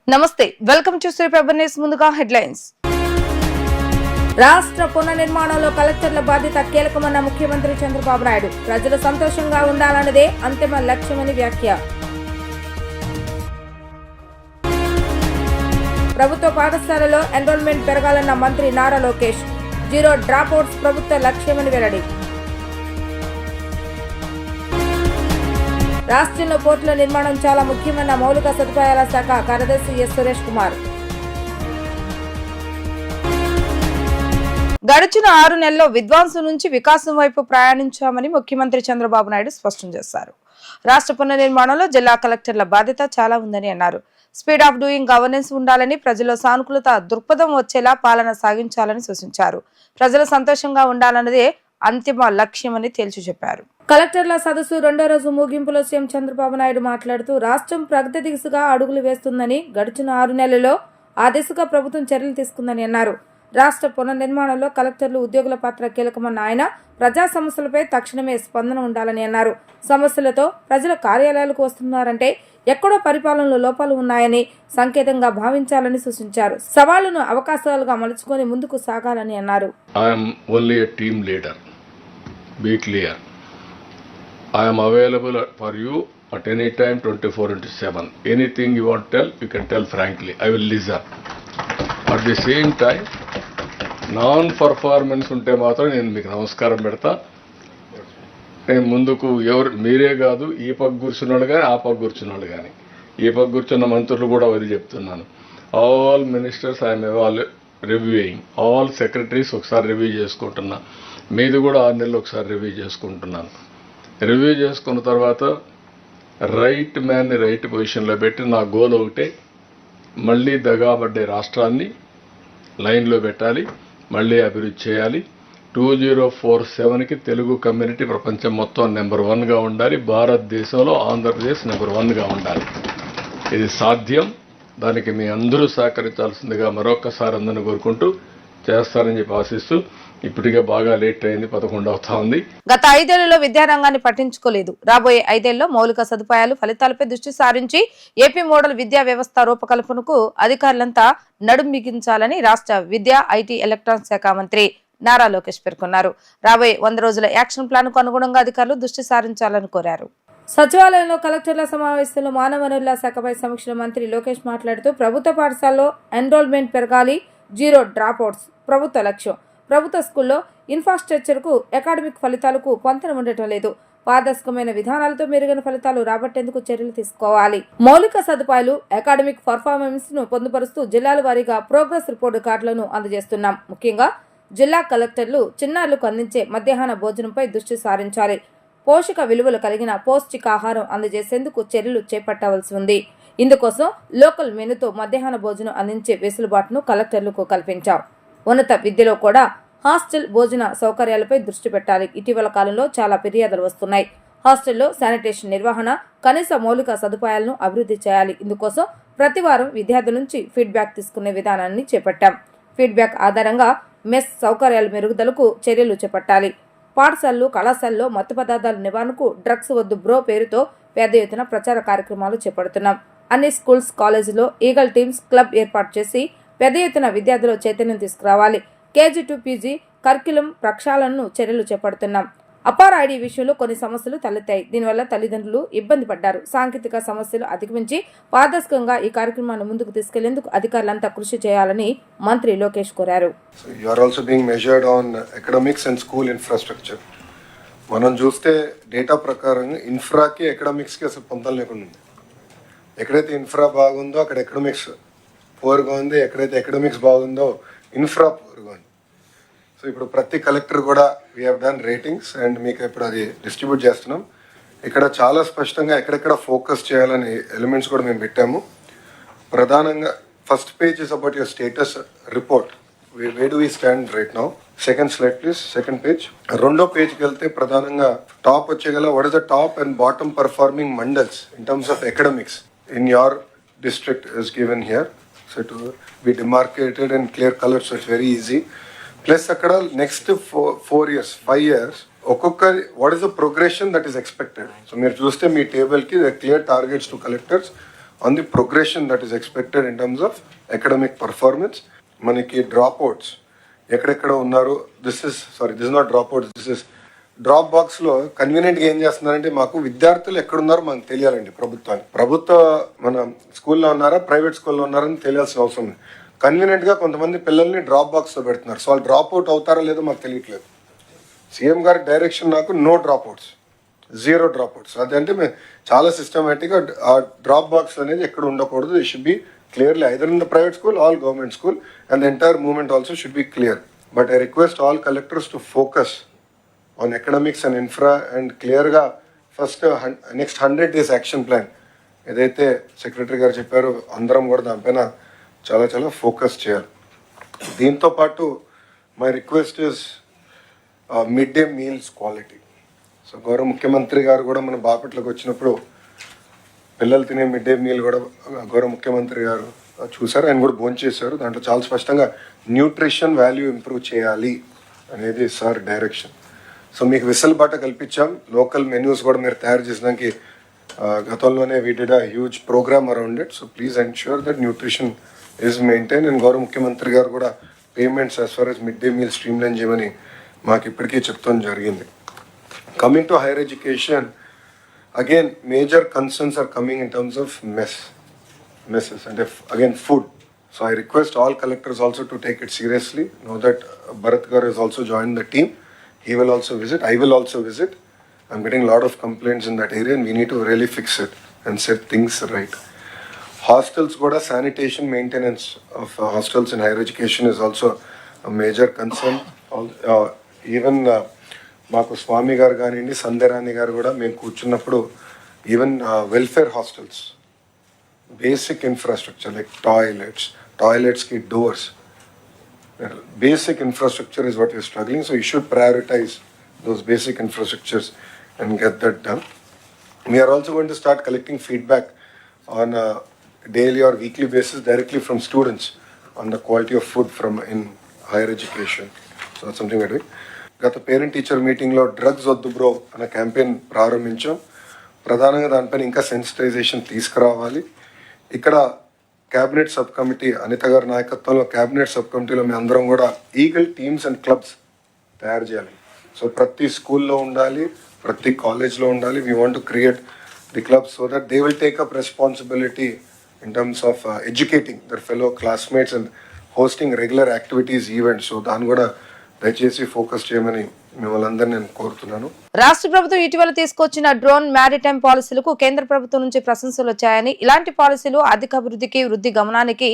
నమస్తే, welcome to Sriprabha news. ముందుగా headlines. రాష్ట్ర పునర్నిర్మాణంలో కలెక్టర్ల బాధ్యత కీలకమన్న ముఖ్యమంత్రి చంద్రబాబు నాయుడు. ప్రజలు సంతోషంగా ఉండాలన్నదే అంతిమ లక్ష్యమని వ్యాఖ్య. ప్రభుత్వ పాఠశాలలో ఎన్రోల్మెంట్ పెరగాలన్న మంత్రి నారా లోకేష్. జీరో డ్రాప్అవుట్స్ ప్రభుత్వ లక్ష్యమని వెల్లడి. రాష్ట్రంలో పోర్టుల నిర్మాణం చాలా ముఖ్యమన్న మౌలిక సదుపాయాల శాఖ కార్యదర్శి ఎస్ సురేష్ కుమార్. గడిచిన 6 నెలల్లో విధ్వంసం నుంచి వికాసం వైపు ప్రయాణించామని ముఖ్యమంత్రి చంద్రబాబు నాయుడు స్పష్టం చేశారు. రాష్ట్ర పునర్నిర్మాణంలో జిల్లా కలెక్టర్ల బాధ్యత చాలా ఉందని అన్నారు. స్పీడ్ ఆఫ్ డూయింగ్ గవర్నెన్స్ ఉండాలని, ప్రజల్లో సానుకూలత దృక్పథం వచ్చేలా పాలన సాగించాలని సూచించారు. ప్రజలు సంతోషంగా ఉండాలన్నదే అంతిమ లక్ష్యమని తేల్చి చెప్పారు. కలెక్టర్ల సదస్సు 2వ రోజు ముగింపులో సీఎం చంద్రబాబు నాయుడు మాట్లాడుతూ రాష్ట్రం ప్రగతి దిశగా అడుగులు వేస్తుందని, గడిచిన 6 నెలల్లో ఆ దిశగా ప్రభుత్వం చర్యలు తీసుకుందని అన్నారు. రాష్ట్ర పునర్నిర్మాణంలో కలెక్టర్లు, ఉద్యోగుల పాత్ర కీలకమన్న ఆయన ప్రజా సమస్యలపై తక్షణమే స్పందన ఉండాలని అన్నారు. సమస్యలతో ప్రజల కార్యాలయాలకు వస్తున్నారంటే ఎక్కడో పరిపాలనలో లోపాలు ఉన్నాయని సంకేతంగా భావించాలని సూచించారు. సవాళ్లను అవకాశాలుగా మలుచుకొని ముందుకు సాగాలని అన్నారు. Be clear. I am available for you at any time 24/7. Anything you want to tell, you can tell frankly. I will listen. At the same time, non-performance ఉంటే మాత్రం నేను మీకు నమస్కారం పెడతా. నేను ముందుకు ఎవరు మీరే కాదు, ఈ పక్క కూర్చున్నాడు కానీ ఆ పక్క కూర్చున్నాడు కానీ, ఈ పక్క కూర్చున్న మంత్రులు కూడా అది చెప్తున్నాను. All ministers I'm reviewing, all secretaries ఒకసారి రివ్యూ చేసుకుంటున్నా. మీది కూడా 6 నెలలు ఒకసారి రివ్యూ చేసుకుంటున్నాను. రివ్యూ చేసుకున్న తర్వాత రైట్ మ్యాన్ని రైట్ పొజిషన్లో పెట్టి నా గోల్ ఒకటే, మళ్ళీ దగాబడ్డే రాష్ట్రాన్ని లైన్లో పెట్టాలి, మళ్ళీ అభివృద్ధి చేయాలి. 2047కి తెలుగు కమ్యూనిటీ ప్రపంచం మొత్తం నెంబర్ 1గా ఉండాలి. భారతదేశంలో ఆంధ్రప్రదేశ్ నెంబర్ 1గా ఉండాలి. ఇది సాధ్యం. దానికి మీ అందరూ సహకరించాల్సిందిగా మరొక్కసారి అందరిని కోరుకుంటూ చేస్తారని చెప్పి ఆశిస్తూ, ఇప్పటికే బాగా లేట్ అయింది, 11 అవుతా ఉంది. గత 5 ఏళ్లలో విద్యారంగాన్ని పట్టించుకోలేదు. రాబోయే 5 ఏళ్లలో మౌలిక సదుపాయాలు, ఫలితాలపై దృష్టి సారించి ఏపీ మోడల్ విద్యా వ్యవస్థ రూపకల్పనకు అధికారులంతా నడుం బిగించాలని రాష్ట్ర విద్యా, ఐటీ, ఎలక్ట్రానిక్స్ శాఖ మంత్రి నారా లోకేష్ పేర్కొన్నారు. రాబోయే 100 రోజుల యాక్షన్ ప్లాన్ కు అనుగుణంగా అధికారులు దృష్టి సారించాలని కోరారు. సచివాలయంలో కలెక్టర్ల సమావేశంలో మానవ వనరుల శాఖపై సమీక్షలో మంత్రి లోకేష్ మాట్లాడుతూ ప్రభుత్వ పాఠశాలలో ఎన్రోల్మెంట్ పెరగాలి, జీరో డ్రాప్అవుట్స్ ప్రభుత్వ లక్ష్యం. ప్రభుత్వ స్కూల్లో ఇన్ఫ్రాస్ట్రక్చర్కు, అకాడమిక్ ఫలితాలకు పొంతన ఉండటం లేదు. పారదర్శకమైన విధానాలతో మెరుగైన ఫలితాలు రాబట్టేందుకు చర్యలు తీసుకోవాలి. మౌలిక సదుపాయాలు, అకాడమిక్ పర్ఫార్మెన్స్ ను పొందుపరుస్తూ జిల్లాల వారీగా ప్రోగ్రెస్ రిపోర్టు కార్డులను అందజేస్తున్నాం. ముఖ్యంగా జిల్లా కలెక్టర్లు చిన్నారులకు అందించే మధ్యాహ్న భోజనంపై దృష్టి సారించాలి. పోషక విలువలు కలిగిన పౌష్టికాహారం అందజేసేందుకు చర్యలు చేపట్టవలసి ఉంది. ఇందుకోసం లోకల్ మెనూతో మధ్యాహ్న భోజనం అందించే వెసులుబాటును కలెక్టర్లకు కల్పించాం. ఉన్నత విద్యలో కూడా హాస్టల్ భోజన సౌకర్యాలపై దృష్టి పెట్టాలి. ఇటీవల కాలంలో చాలా ఫిర్యాదులు వస్తున్నాయి. హాస్టల్లో శానిటేషన్ నిర్వహణ, కనీస మౌలిక సదుపాయాలను అభివృద్ధి చేయాలి. ఇందుకోసం ప్రతి వారం విద్యార్థుల నుంచి ఫీడ్బ్యాక్ తీసుకునే విధానాన్ని చేపట్టాం. ఫీడ్బ్యాక్ ఆధారంగా మెస్ సౌకర్యాల మెరుగుదలకు చర్యలు చేపట్టాలి. పాఠశాలలు, కళాశాలలో మత్తు పదార్థాల నివారణకు డ్రగ్స్ వద్దు బ్రో పేరుతో పెద్ద ఎత్తున ప్రచార కార్యక్రమాలు చేపడుతున్నాం. అన్ని స్కూల్స్, కాలేజీలో ఈగల్ టీమ్స్, క్లబ్ ఏర్పాటు చేసి పెద్ద ఎత్తున విద్యార్థులు చైతన్యం తీసుకురావాలి. KG to PG కరిక్యులం ప్రక్షాళనను చర్యలు చేపడుతున్నాం. అపార్ ఐడి విషయంలో కొన్ని సమస్యలు తలెత్తాయి. దీనివల్ల తల్లిదండ్రులు ఇబ్బంది పడ్డారు. సాంకేతిక సమస్యలు అధిగమించి పారదర్శకంగా ఈ కార్యక్రమాన్ని ముందుకు తీసుకెళ్లేందుకు అధికారులంతా కృషి చేయాలని మంత్రి లోకేష్ కోరారు. మనం చూస్తే డేటా ప్రకారం ఇన్ఫ్రాకి ఎకడమిక్స్కి అసలు పొందలు లేకుండా ఉంది. ఎక్కడైతే ఇన్ఫ్రా బాగుందో అక్కడ ఎకడమిక్స్ పూర్గా ఉంది, ఎక్కడైతే ఎకడమిక్స్ బాగుందో ఇన్ఫ్రా పూర్గా ఉంది. సో ఇప్పుడు ప్రతి కలెక్టర్ కూడా we have done ratings and మీకు ఇప్పుడు అది డిస్ట్రిబ్యూట్ చేస్తున్నాం. ఇక్కడ చాలా స్పష్టంగా ఎక్కడెక్కడ ఫోకస్ చేయాలని ఎలిమెంట్స్ కూడా మేము పెట్టాము. ప్రధానంగా first page is about your status report, where do we stand right now. Second slide please, second page. రెండో పేజ్కి వెళ్తే ప్రధానంగా top వచ్చేగల what is the top and bottom performing mandals in terms of academics in your district is given here. So to be demarcated in clear color, so it's very easy. Plus అక్కడ next 4 years 5 years ఒక్కొక్క what is the progression that is expected. So మీరు చూస్తే మీ టేబుల్కి clear targets to collectors on the progression that is expected in terms of academic performance. మనకి drop outs ఎక్కడెక్కడ ఉన్నారు, this is not drop outs, this is drop బాక్స్లో కన్వీనియంట్గా ఏం చేస్తున్నారంటే మాకు విద్యార్థులు ఎక్కడున్నారో మనకు తెలియాలండి. ప్రభుత్వ మన స్కూల్లో ఉన్నారా ప్రైవేట్ స్కూల్లో ఉన్నారని తెలియాల్సిన అవసరం ఉంది. కన్వీనియంట్గా కొంతమంది పిల్లల్ని డ్రాప్ బాక్స్లో పెడుతున్నారు. సో వాళ్ళు డ్రాప్ అవుట్ అవుతారో లేదో మాకు తెలియట్లేదు. సీఎం గారి డైరెక్షన్ నాకు no dropouts, 0 dropouts. అదంటే మేము చాలా సిస్టమేటిక్గా ఆ డ్రాప్ బాక్స్ అనేది ఎక్కడ ఉండకూడదు. It should be clearly either in the private school or government school, and the entire movement also should be clear. But I request all collectors to focus on academics and infra and clear ga first next 100 days action plan edaithe secretary garu chepparu andaram kuda danpaina చాలా focus చేయాలి. దీంతో పాటు my request is mid day meals quality. So గౌరవ ముఖ్యమంత్రి గారు కూడా మన బాపట్లకు వచ్చినప్పుడు పిల్లలు తినే మిడ్ డే మీల్ కూడా గౌరవ ముఖ్యమంత్రి గారు చూశారు, ఆయన కూడా భోంచేశారు. దాంట్లో చాలా స్పష్టంగా న్యూట్రిషన్ వాల్యూ ఇంప్రూవ్ చేయాలి అనేది సార్ డైరెక్షన్. సో మీకు వెసులుబాటు కల్పించాం. లోకల్ మెన్యూస్ కూడా మీరు తయారు చేసడానికి గతంలోనే we did a huge programme around it. So please ensure that nutrition is maintain. And గౌరవ ముఖ్యమంత్రి గారు కూడా payments as far as mid day meal streamline చేయమని మాకు ఇప్పటికే చెప్తాం జరిగింది. Coming to higher education, again major concerns are coming in terms of messes and again food. So I request all collectors also to take it seriously. Know that Bharat Garu has also joined the team. He will also visit, I will also visit. I'm getting a lot of complaints in that area and we need to really fix it and set things right. Hostels kuda sanitation maintenance of hostels in higher education is also a major concern. Even మాకు స్వామి గారు కానివ్వండి, సంధ్యరాణి గారు కూడా మేము కూర్చున్నప్పుడు even welfare hostels basic infrastructure like టాయిలెట్స్కి doors, basic infrastructure is what you're struggling. So you should prioritise those basic infrastructures and get that done. We're also going to start collecting feedback on daily or weekly basis directly from students on the quality of food from in higher education. So something very. గత parent teacher మీటింగ్లో drugs వద్దు bro అనే campaign ప్రారంభించాం. ప్రధానంగా దానిపైన ఇంకా sensitization తీసుకురావాలి. ఇక్కడ క్యాబినెట్ సబ్ కమిటీ అనిత గారి నాయకత్వంలో క్యాబినెట్ సబ్ కమిటీలో మేము అందరం కూడా ఈగల్ టీమ్స్ అండ్ క్లబ్స్ తయారు చేయాలి. సో ప్రతి స్కూల్లో ఉండాలి, ప్రతి కాలేజ్లో ఉండాలి. We want to create the clubs so that they will take up responsibility in terms of educating their fellow classmates and hosting regular activities events. So దాన్ని కూడా దయచేసి ఫోకస్ చేయమని మిమ్మల్ని అందరినీ నేను కోరుతున్నాను. రాష్ట్ర ప్రభుత్వం ఇటీవల తీసుకొచ్చిన డ్రోన్ మ్యారిటైమ్ పాలసీలకు కేంద్ర ప్రభుత్వం నుంచి ప్రశంసలు వచ్చాయని, ఇలాంటి పాలసీలు ఆర్థిక అభివృద్ధికి వృద్ధి గమనానికి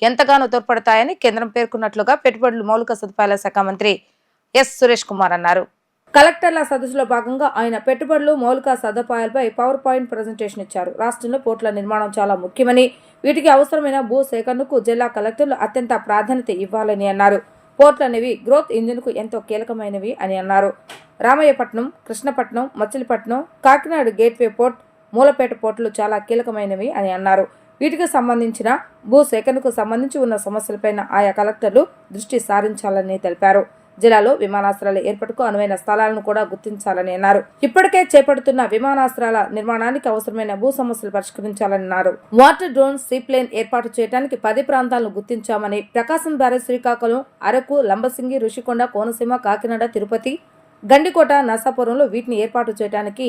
ఎంతగానో తోడ్పడతాయని కేంద్రం పేర్కొన్నట్లుగా పెట్టుబడులు మౌలిక సదుపాయాల శాఖ మంత్రి ఎస్ సురేష్ కుమార్ అన్నారు. కలెక్టర్ల సదస్సులో భాగంగా ఆయన పెట్టుబడులు మౌలిక సదుపాయాలపై పవర్ పాయింట్ ప్రజెంటేషన్ ఇచ్చారు. రాష్ట్రంలో పోర్టుల నిర్మాణం చాలా ముఖ్యమని, వీటికి అవసరమైన భూ సేకరణకు జిల్లా కలెక్టర్లు అత్యంత ప్రాధాన్యత ఇవ్వాలని అన్నారు. పోర్టులు అనేవి గ్రోత్ ఇంజిన్కు ఎంతో కీలకమైనవి అని అన్నారు. రామయ్యపట్నం, కృష్ణపట్నం, మచిలీపట్నం, కాకినాడ గేట్వే పోర్ట్, మూలపేట పోర్టులు చాలా కీలకమైనవి అని అన్నారు. వీటికి సంబంధించిన భూ సేకరణకు సంబంధించి ఉన్న సమస్యలపైన ఆయా కలెక్టర్లు దృష్టి సారించాలని తెలిపారు. జిల్లాలో విమానాశ్రయాల ఏర్పాటుకు అనువైన స్థలాలను కూడా గుర్తించాలని అన్నారు. ఇప్పటికే చేపడుతున్న విమానాశ్రయాల నిర్మాణానికి అవసరమైన భూ సమస్యలు పరిష్కరించాలని అన్నారు. వాటర్ డ్రోన్ సీప్లేన్ ఏర్పాటు చేయడానికి 10 ప్రాంతాలను గుర్తించామని, ప్రకాశం బ్యారేజ్, శ్రీకాకుళం, అరకు, లంబసింగి, రుషికొండ, కోనసీమ, కాకినాడ, తిరుపతి, గండికోట, నర్సాపురంలో వీటిని ఏర్పాటు చేయడానికి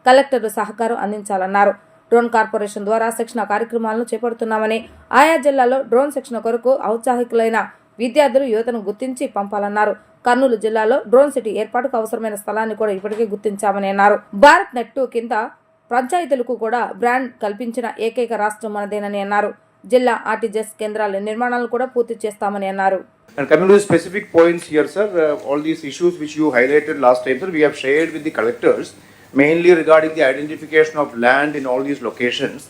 కలెక్టర్లు సహకారం అందించాలన్నారు. డ్రోన్ కార్పొరేషన్ ద్వారా శిక్షణ కార్యక్రమాలను చేపడుతున్నామని, ఆయా జిల్లాల్లో డ్రోన్ శిక్షణ కొరకు ఔత్సాహికులైన విద్యార్థులు యువతను గుర్తించి పంపాలన్నారు. కర్నూలు జిల్లాలో డ్రోన్ సిటీ ఏర్పాటుకు అవసరమైన స్థలాన్ని కూడా ఇప్పటికే గుర్తించామని అన్నారు. భారత్ నెట్ 2 కింద పంచాయతీలకు కూడా బ్రాండ్ కల్పించిన ఏకైక రాష్ట్రం మనదేనని అన్నారు. జిల్లా ఆర్టీజీఎస్ కేంద్రాల నిర్మాణాలను కూడా పూర్తి చేస్తామని అన్నారు. And coming to the specific points here, sir, all these issues which you highlighted last time, sir, we have shared with the collectors, mainly regarding the identification of land in all these locations.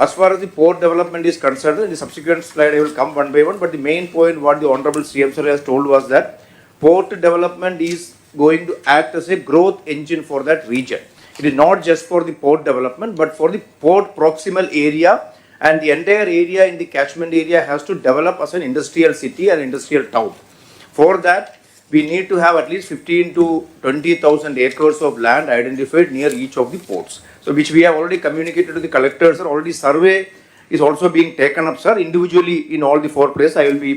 As far as the port development is concerned, in the subsequent slide I will come one by one, but the main point what the Honorable CM sir has told was that port development is going to act as a growth engine for that region. It is not just for the port development, but for the port proximal area, and the entire area in the catchment area has to develop as an industrial city and industrial town. For that, we need to have at least 15 to 20,000 acres of land identified near each of the ports. So which we have already communicated to the collectors, or already survey is also being taken up, sir, individually in all the 4 places. I will be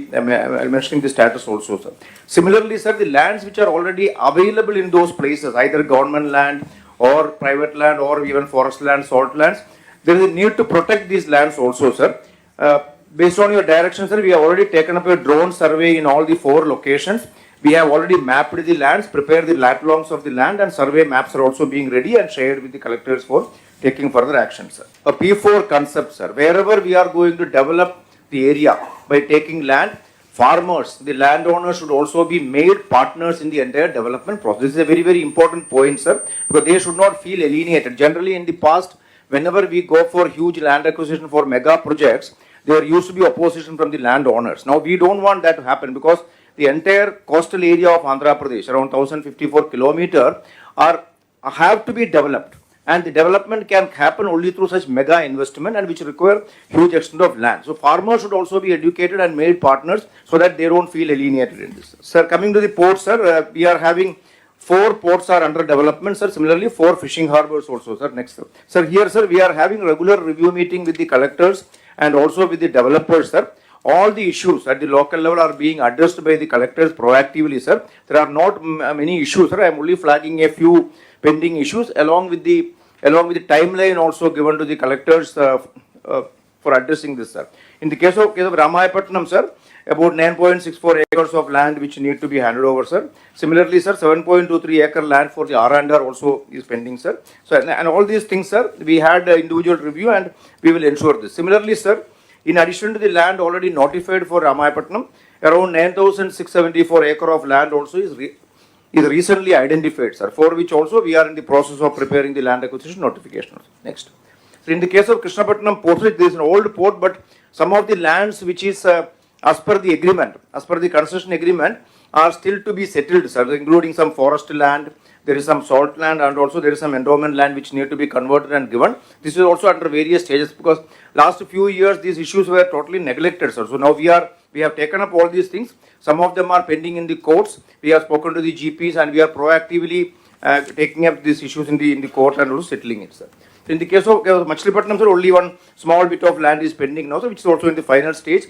mentioning the status also, sir. Similarly, sir, the lands which are already available in those places, either government land or private land or even forest land, salt lands, there is a need to protect these lands also, sir. Based on your direction, sir, we have already taken up a drone survey in all the 4 locations. We have already mapped the lands, prepared the lat longs of the land, and survey maps are also being ready and shared with the collectors for taking further action, sir. A P4 concept, sir. Wherever we are going to develop the area by taking land, farmers, the landowners should also be made partners in the entire development process. This is a very, very important point, sir, because they should not feel alienated. Generally, in the past, whenever we go for huge land acquisition for mega projects, there used to be opposition from the landowners. Now, we don't want that to happen, because the entire coastal area of Andhra Pradesh, around 1054 kilometers, have to be developed. And the development can happen only through such mega investment, and which require huge extent of land. So farmers should also be educated and made partners so that they don't feel alienated in this. Sir, coming to the ports, sir, we are having 4 ports are under development, sir. Similarly, 4 fishing harbors also, sir. Next, sir. Sir, here, sir, we are having regular review meeting with the collectors and also with the developers, sir. All the issues at the local level are being addressed by the collectors proactively, sir. There are not many issues, sir. I am only flagging a few pending issues along with the timeline also given to the collectors for addressing this, sir. In the case of Ramayapatnam, sir, about 9.64 acres of land which need to be handed over, sir. Similarly, sir, 7.23 acre land for the R&R also is pending, sir. So, and all these things, sir, we had individual review and we will ensure this. Similarly, sir, in addition to the land already notified for Ramayapatnam, around 9,674 acre of land also is recently identified, sir, for which also we are in the process of preparing the land acquisition notification. Next. So in the case of Krishnapatnam Port, there is an old port, but some of the lands which is as per the agreement, as per the concession agreement, are still to be settled, sir, including some forest land, there is some salt land, and also there is some endowment land which need to be converted and given. This is also under various stages, because last few years these issues were totally neglected, sir. So now we have taken up all these things. Some of them are pending in the courts. We have spoken to the GPs and we are proactively taking up these issues in the court and also settling it, sir. So in the case of Machilipatnam, sir, only one small bit of land is pending now, sir, which is also in the final stage.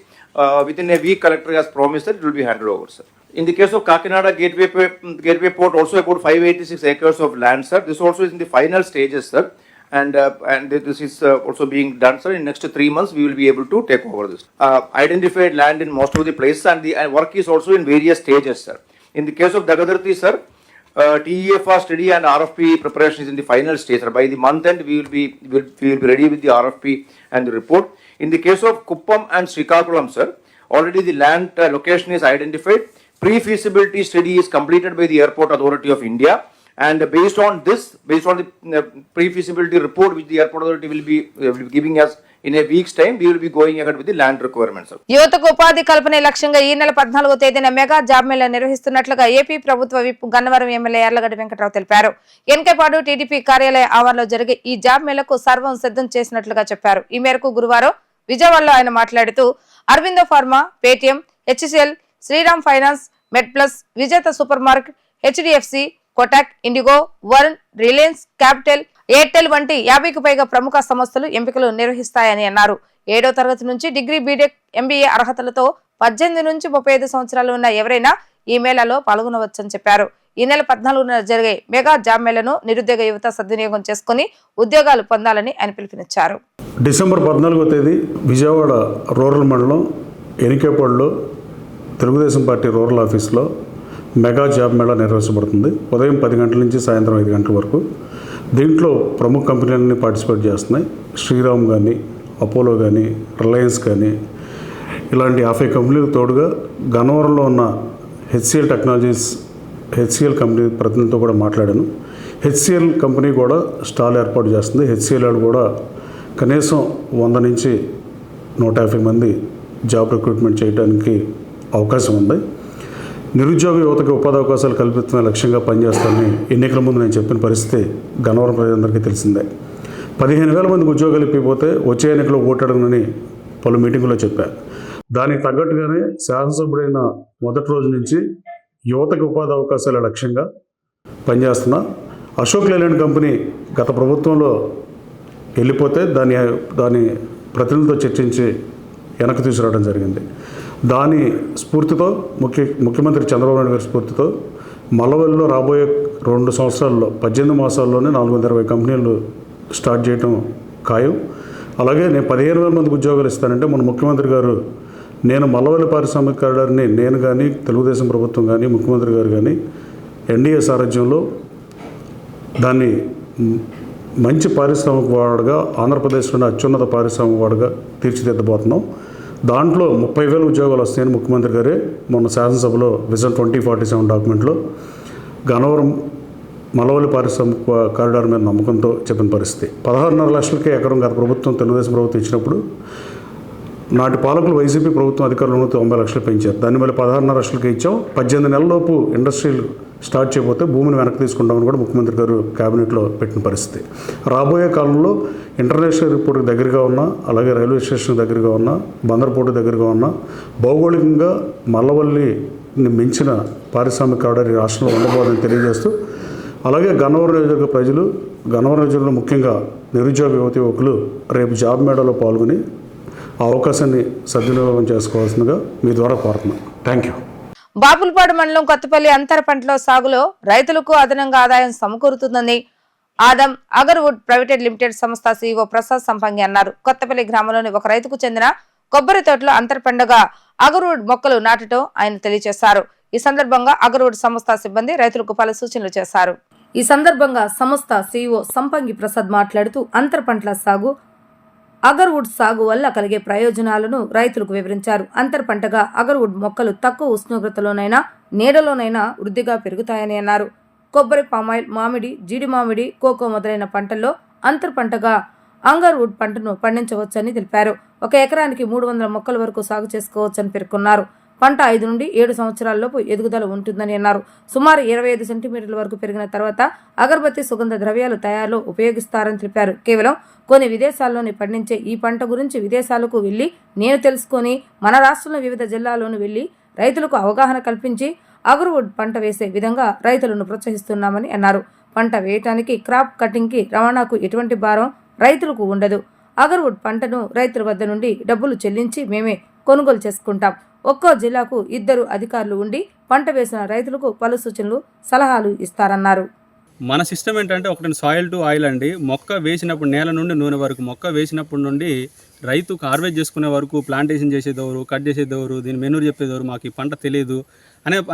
Within a week, collector has promised that it will be handed over, sir. In the case of Kakinada Gateway Port, also about 586 acres of land, sir. This also is in the final stages, sir. And this is also being done, sir. In next 3 months, we will be able to take over this. Identified land in most of the places, and the work is also in various stages, sir. In the case of Dagadarthi, sir, TEFR study and RFP preparation is in the final stage, sir. By the month end, we will be ready with the RFP and the report. In the case of Kuppam and Srikakulam, sir, already the land location is identified. Pre-feasibility study is completed by the Airport Authority of India. And based on the pre-feasibility report which the Airport Authority will be giving us in a week's time, we will be going ahead with the land requirements. యువతకు ఉపాధి కల్పనే లక్ష్యంగా ఈ నెల 14వ తేదీన mega job Mela నిర్వహిస్తున్నట్లుగా AP ప్రభుత్వ whip Gannavaram MLA Yarlagadda Venkatarao తెలిపారు. Enkepadu TDP కార్యాలయ ఆవరణలో జరిగే ఈ జాబ్ మేళాకు సర్వం సిద్ధం చేసినట్లుగా చెప్పారు. ఈ మేరకు గురువారం విజయవాడలో ఆయన మాట్లాడుతూ Aurobindo pharma, Paytm, HCL, Shriram finance, MedPlus, Vijetha super market, HDFC, Kotak, IndiGo, Varun, Reliance Capital, Airtel వంటి 50కు పైగా ప్రముఖ సంస్థలు ఎంపికలు నిర్వహిస్తాయని అన్నారు. 7వ తరగతి నుంచి డిగ్రీ, బీటెక్, ఎంబీఏ అర్హతలతో 18 నుంచి 35 సంవత్సరాలు ఉన్న ఎవరైనా ఈ మేళాలో పాల్గొనవచ్చని చెప్పారు. ఈ నెల 14న జరిగే మెగా జాబ్ మేళాను నిరుద్యోగ యువత సద్వినియోగం చేసుకుని ఉద్యోగాలు పొందాలని ఆయన పిలుపునిచ్చారు. డిసెంబర్ 14వ తేదీ విజయవాడ రూరల్ మండలం ఎనికేపాడులో తెలుగుదేశం పార్టీ రూరల్ ఆఫీస్లో మెగా జాబ్ మేళా నిర్వహించబడుతుంది. ఉదయం 10 గంటల నుంచి సాయంత్రం 5 గంటల వరకు. దీంట్లో ప్రముఖ కంపెనీలన్నీ పార్టిసిపేట్ చేస్తున్నాయి. శ్రీరామ్ కానీ, అపోలో కానీ, రిలయన్స్ కానీ, ఇలాంటి 50 కంపెనీలకు తోడుగా గన్నవరంలో ఉన్న హెచ్సిఎల్ టెక్నాలజీస్, హెచ్సిఎల్ కంపెనీ ప్రతినిధితో కూడా మాట్లాడాను. హెచ్సిఎల్ కంపెనీ కూడా స్టాల్ ఏర్పాటు చేస్తుంది. హెచ్సిఎల్ వాళ్ళు కూడా కనీసం 100 నుంచి 150 మంది జాబ్ రిక్రూట్మెంట్ చేయడానికి అవకాశం ఉంది. నిరుద్యోగ యువతకు ఉపాధి అవకాశాలు కల్పించే లక్ష్యంగా పనిచేస్తానని ఎన్నికల ముందు నేను చెప్పిన పరిస్థితి గన్నవరం ప్రజలందరికీ తెలిసిందే. 15,000 మందికి ఉద్యోగాలు ఇప్పిపోతే వచ్చే ఎన్నికలో ఓటాడనని పలు మీటింగుల్లో చెప్పారు. దానికి తగ్గట్టుగానే శాసనసభ్యుడైన మొదటి రోజు నుంచి యువతకు ఉపాధి అవకాశాల లక్ష్యంగా పనిచేస్తున్నా. అశోక్ లేలాండ్ కంపెనీ గత ప్రభుత్వంలో వెళ్ళిపోతే దాని ప్రతినిధులతో చర్చించి వెనక్కి తీసుకురావడం జరిగింది. దాని స్ఫూర్తితో ముఖ్యమంత్రి చంద్రబాబు నాయుడు గారి స్ఫూర్తితో మల్లవల్లిలో రాబోయే 2 సంవత్సరాల్లో 18 మాసాల్లోనే 420 కంపెనీలు స్టార్ట్ చేయడం ఖాయం. అలాగే నేను 15,000 మందికి ఉద్యోగాలు ఇస్తానంటే మన ముఖ్యమంత్రి గారు, నేను మల్లవల్లి పారిశ్రామిక కారిడార్ని నేను కానీ తెలుగుదేశం ప్రభుత్వం కానీ ముఖ్యమంత్రి గారు కానీ ఎన్డీఏ సారథ్యంలో దాన్ని మంచి పారిశ్రామిక వాడగా ఆంధ్రప్రదేశ్లోని అత్యున్నత పారిశ్రామిక వాడగా తీర్చిదిద్దబోతున్నాం. దాంట్లో 30,000 ఉద్యోగాలు వస్తాయని ముఖ్యమంత్రి గారే మొన్న శాసనసభలో విజన్ 2047 డాక్యుమెంట్లో గన్నవరం మల్లవల్లి పారిశ్రామిక కారిడార్ మీద నమ్మకంతో చెప్పిన పరిస్థితి. 16.5 లక్షలకే ఎకరం గత ప్రభుత్వం తెలుగుదేశం ప్రభుత్వం ఇచ్చినప్పుడు నాటి పాలకులు వైసీపీ ప్రభుత్వం అధికారులను 90 లక్షలు పెంచారు. దాన్ని మళ్ళీ 16.5 లక్షలకి ఇచ్చాం. 18 నెలలలోపు ఇండస్ట్రీలు స్టార్ట్ చేయకపోతే భూమిని వెనక్కి తీసుకుంటామని కూడా ముఖ్యమంత్రి గారు క్యాబినెట్లో పెట్టిన పరిస్థితి. రాబోయే కాలంలో ఇంటర్నేషనల్ ఎయిర్పోర్ట్కి దగ్గరగా ఉన్న, అలాగే రైల్వే స్టేషన్ దగ్గరగా ఉన్న, బందర్పోర్టు దగ్గరగా ఉన్న, భౌగోళికంగా మల్లవల్లిని మించిన పారిశ్రామిక కారిడార్ ఈ రాష్ట్రంలో ఉండబోదని తెలియజేస్తూ, అలాగే గన్నవరం నియోజకవర్గ ప్రజలు, గన్నవరం నియోజకవర్గంలో ముఖ్యంగా నిరుద్యోగ యువకులు రేపు జాబ్ మేళాలో పాల్గొని ఆ అవకాశాన్ని సద్వినియోగం చేసుకోవాల్సిందిగా మీ ద్వారా కోరుతున్నాను. Thank you. బాపులపాడు మండలం కొత్తపల్లి అంతర పంటల సాగులో రైతులకు అదనంగా ఆదాయం సమకూరుతుందని ఆదం అగర్వుడ్ ప్రైవేట్ లిమిటెడ్ సంస్థ CEO ప్రసాద్ సంపంగి అన్నారు. కొత్తపల్లి గ్రామంలోని ఒక రైతుకు చెందిన కొబ్బరి తోటలో అంతర పంటగా అగర్వుడ్ మొక్కలు నాటడం ఆయన తెలియజేశారు. ఈ సందర్భంగా అగర్వుడ్ సంస్థ సిబ్బంది రైతులకు పలు సూచనలు చేశారు. ఈ సందర్భంగా సంస్థ CEO సంపంగి ప్రసాద్ మాట్లాడుతూ అంతర పంటల సాగు, అగర్వుడ్ సాగు వల్ల కలిగే ప్రయోజనాలను రైతులకు వివరించారు. అంతర పంటగా అగర్వుడ్ మొక్కలు తక్కువ ఉష్ణోగ్రతలోనైనా నీడలోనైనా వృద్ధిగా పెరుగుతాయని అన్నారు. కొబ్బరి, పామాయిల్, మామిడి, జీడి మామిడి, కోకో మొదలైన పంటల్లో అంతర పంటగా అంగర్వుడ్ పంటను పండించవచ్చని తెలిపారు. 1 ఎకరానికి 300 మొక్కల వరకు సాగు చేసుకోవచ్చని పేర్కొన్నారు. పంట 5 నుండి 7 సంవత్సరాలలోపు ఎదుగుదల ఉంటుందని అన్నారు. సుమారు 25 సెంటీమీటర్ల వరకు పెరిగిన తర్వాత అగరబత్తి, సుగంధ ద్రవ్యాలు తయారులో ఉపయోగిస్తారని తెలిపారు. కేవలం కొన్ని విదేశాల్లోని పండించే ఈ పంట గురించి విదేశాలకు వెళ్లి నేను తెలుసుకొని మన రాష్ట్రంలో వివిధ జిల్లాల్లోనూ వెళ్లి రైతులకు అవగాహన కల్పించి అగర్వుడ్ పంట వేసే విధంగా రైతులను ప్రోత్సహిస్తున్నామని అన్నారు. పంట వేయటానికి, క్రాప్ కటింగ్కి, రవాణాకు ఎటువంటి భారం రైతులకు ఉండదు. అగర్వుడ్ పంటను రైతుల వద్ద నుండి డబ్బులు చెల్లించి మేమే కొనుగోలు చేసుకుంటాం. ఒక్కో జిల్లాకు 2 అధికారులు ఉండి పంట వేసిన రైతులకు పలు సూచనలు, సలహాలు ఇస్తారన్నారు. మన సిస్టమ్ ఏంటంటే ఒకటి సాయిల్ టు ఆయిల్ అండి. మొక్క వేసినప్పుడు నేల నుండి నూనె వరకు, మొక్క వేసినప్పటి నుండి రైతుకు హార్వెస్ట్ చేసుకునే వరకు ప్లాంటేషన్ చేసేదెవరు, కట్ చేసేదెవరు, దీని మెనూరు చెప్పేదెవరు, మాకు ఈ పంట తెలియదు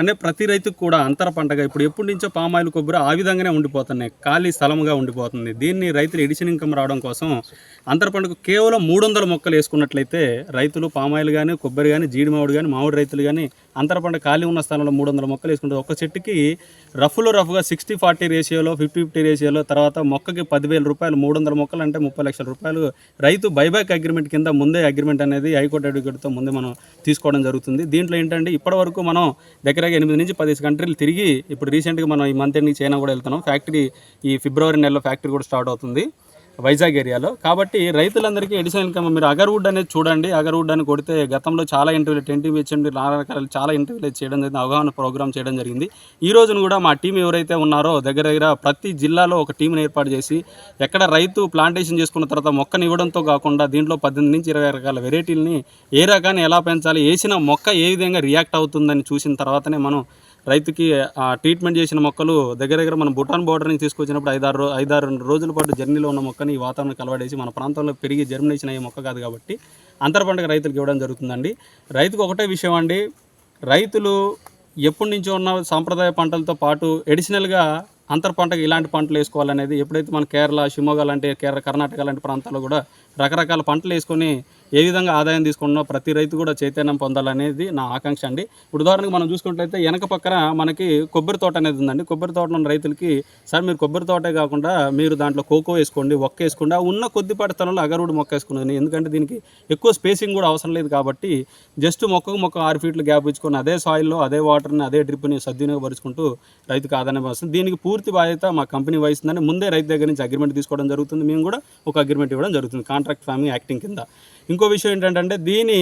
అనే ప్రతి రైతుకు కూడా అంతర పంటగా ఇప్పుడు ఎప్పటి నుంచో పామాయిల్, కొబ్బరి ఆ విధంగానే ఉండిపోతున్నాయి, ఖాళీ స్థలంగా ఉండిపోతుంది. దీన్ని రైతులు ఎడిషన్ ఇన్కమ్ రావడం కోసం అంతర పంటకు కేవలం 300 మొక్కలు వేసుకున్నట్లయితే రైతులు పామాయిల్ కానీ, కొబ్బరి కానీ, జీడి మామిడి కానీ, మామిడి రైతులు కానీ అంతర పంట ఖాళీ ఉన్న స్థలంలో 300 మొక్కలు వేసుకుంటారు. ఒక చెట్టుకి రఫ్గా 60-40 రేషియోలో, 50-50 రేషియోలో, తర్వాత మొక్కకి 10,000 రూపాయలు, 300 మొక్కలు అంటే 30 లక్షల రూపాయలు రైతు బైబ్యాక్ అగ్రిమెంట్ కింద ముందే అగ్రిమెంట్ అనేది హైకోర్టు అడ్వకేట్తో ముందే మనం తీసుకోవడం జరుగుతుంది. దీంట్లో ఏంటంటే ఇప్పటివరకు మనం దగ్గరగా 8 నుంచి 10 కంట్రీలు తిరిగి ఇప్పుడు రీసెంట్గా మనం ఈ మంత్ ఎండింగ్ చైనా కూడా వెళ్తున్నాం. ఫ్యాక్టరీ ఈ ఫిబ్రవరి నెలలో ఫ్యాక్టరీ కూడా స్టార్ట్ అవుతుంది వైజాగ్ ఏరియాలో. కాబట్టి రైతులందరికీ ఎడిషనల్ ఇన్కమ్ మీరు అగర్వుడ్ అనేది చూడండి. అగర్వుడ్ అని కొడితే గతంలో చాలా ఇంటర్వ్యూలు 10 రకాల చాలా ఇంటర్వ్యూలు చేయడం జరిగింది, అవగాహన ప్రోగ్రామ్ చేయడం జరిగింది. ఈ రోజున కూడా మా టీం ఎవరైతే ఉన్నారో దగ్గర ప్రతి జిల్లాలో ఒక టీంని ఏర్పాటు చేసి ఎక్కడ రైతు ప్లాంటేషన్ చేసుకున్న తర్వాత మొక్కని ఇవ్వడంతో కాకుండా దీంట్లో 18 నుంచి 20 రకాల వెరైటీలని ఏ రకాన్ని ఎలా పెంచాలి, వేసిన మొక్క ఏ విధంగా రియాక్ట్ అవుతుందని చూసిన తర్వాతనే మనం రైతుకి ట్రీట్మెంట్ చేసిన మొక్కలు దగ్గర మనం భూటాన్ బోర్డర్ నుంచి తీసుకొచ్చినప్పుడు 5-6 రోజుల పాటు జర్నీలో ఉన్న మొక్కని ఈ వాతావరణం కలవడేసి మన ప్రాంతంలో పెరిగి జర్మినేషన్ అయ్యే మొక్క కాదు కాబట్టి అంతర పంటగా రైతులకు ఇవ్వడం జరుగుతుందండి. రైతుకు ఒకటే విషయం అండి, రైతులు ఎప్పటి నుంచో ఉన్న సాంప్రదాయ పంటలతో పాటు ఎడిషనల్గా అంతర పంటకు ఇలాంటి పంటలు వేసుకోవాలనేది ఎప్పుడైతే మన కేరళ, షిమోగా లాంటి కర్ణాటక లాంటి ప్రాంతాల్లో కూడా రకరకాల పంటలు వేసుకొని ఏ విధంగా ఆదాయం తీసుకున్నా ప్రతి రైతు కూడా చైతన్యం పొందాలనేది నా ఆకాంక్ష అండి. ఇప్పుడు ఉదాహరణకు మనం చూసుకున్నట్లయితే వెనక పక్కన మనకి కొబ్బరి తోట అనేది ఉందండి. కొబ్బరి తోటలో ఉన్న రైతులకి సార్ మీరు కొబ్బరి తోటే కాకుండా మీరు దాంట్లో కోకో వేసుకోండి, ఒక్క వేసుకోండి, ఉన్న కొద్దిపాటి స్థలంలో అగర్వుడ్ మొక్క వేసుకున్నాను. ఎందుకంటే దీనికి ఎక్కువ స్పేసింగ్ కూడా అవసరం లేదు కాబట్టి జస్ట్ మొక్కకు మొక్క 6 ఫీట్లు గ్యాప్ ఇచ్చుకొని అదే సాయిల్లో అదే వాటర్ని అదే డ్రిప్ని సద్వినియోగపరుచుకుంటూ రైతుకు ఆదాయం వస్తుంది. దీనికి పూర్తి బాధ్యత మా కంపెనీ వహిస్తుందని ముందే రైతు దగ్గర నుంచి అగ్రిమెంట్ తీసుకోవడం జరుగుతుంది. మేము కూడా ఒక అగ్రిమెంట్ ఇవ్వడం జరుగుతుంది కాంట్రాక్ట్ ఫార్మింగ్ యాక్టింగ్ కింద. ఇంకో ఇంకో విషయం ఏంటంటే దీని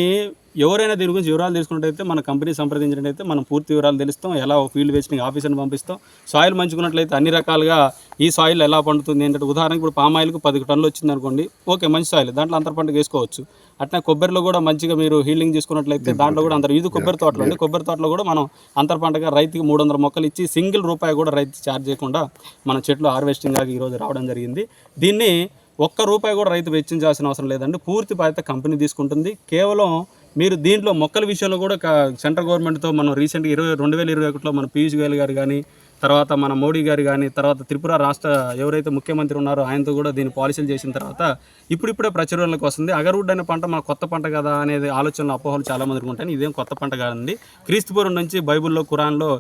ఎవరైనా దీని గురించి వివరాలు తీసుకున్నట్టయితే మన కంపెనీ సంప్రదించినట్టయితే మనం పూర్తి వివరాలు తెలుస్తాం. ఎలా ఫీల్డ్ వేస్టింగ్ ఆఫీసర్ని పంపిస్తాం. సాయిల్ మంచుకున్నట్లయితే అన్ని రకాలుగా ఈ సాయిల్ ఎలా పండుతుంది ఏంటంటే ఉదాహరణకు ఇప్పుడు పామ్ ఆయిల్కి 10 టన్నులు వచ్చింది అనుకోండి, ఓకే మంచి సాయిల్, దాంట్లో అంతర పంట వేసుకోవచ్చు. అట్లా కొబ్బరిలో కూడా మంచిగా మీరు హీలింగ్ చేసుకున్నట్లయితే దాంట్లో కూడా ఇది కొబ్బరి తోటలు అండి. కొబ్బరి తోటలో కూడా మనం అంతర పంటగా రైతుకి 300 మొక్కలు ఇచ్చి సింగిల్ రూపాయి కూడా రైతు ఛార్జ్ చేయకుండా మన చెట్లు హార్వెస్టింగ్ లాగా ఈరోజు రావడం జరిగింది. దీన్ని ₹1 కూడా రైతు వెచ్చించాల్సిన అవసరం లేదండి. పూర్తి బాధ్యత కంపెనీ తీసుకుంటుంది. కేవలం మీరు దీంట్లో మొక్కల విషయంలో కూడా సెంట్రల్ గవర్నమెంట్తో మనం రీసెంట్గా 2021లో మన పీయూష్ గోయల్ గారు కానీ, తర్వాత మన మోడీ గారు కానీ, తర్వాత త్రిపుర రాష్ట్ర ఎవరైతే ముఖ్యమంత్రి ఉన్నారో ఆయనతో కూడా దీన్ని పాలసీలు చేసిన తర్వాత ఇప్పుడిప్పుడే ప్రచురణలోకి వస్తుంది. అగర్వుడ్ అనే పంట మన కొత్త పంట కదా అనేది ఆలోచనలు అపోహలు చాలా మందికి ఉంటాయి. ఇదేం కొత్త పంట కాదండి. క్రీస్తుపూర్వం నుంచి బైబుల్లో, ఖురాన్లో,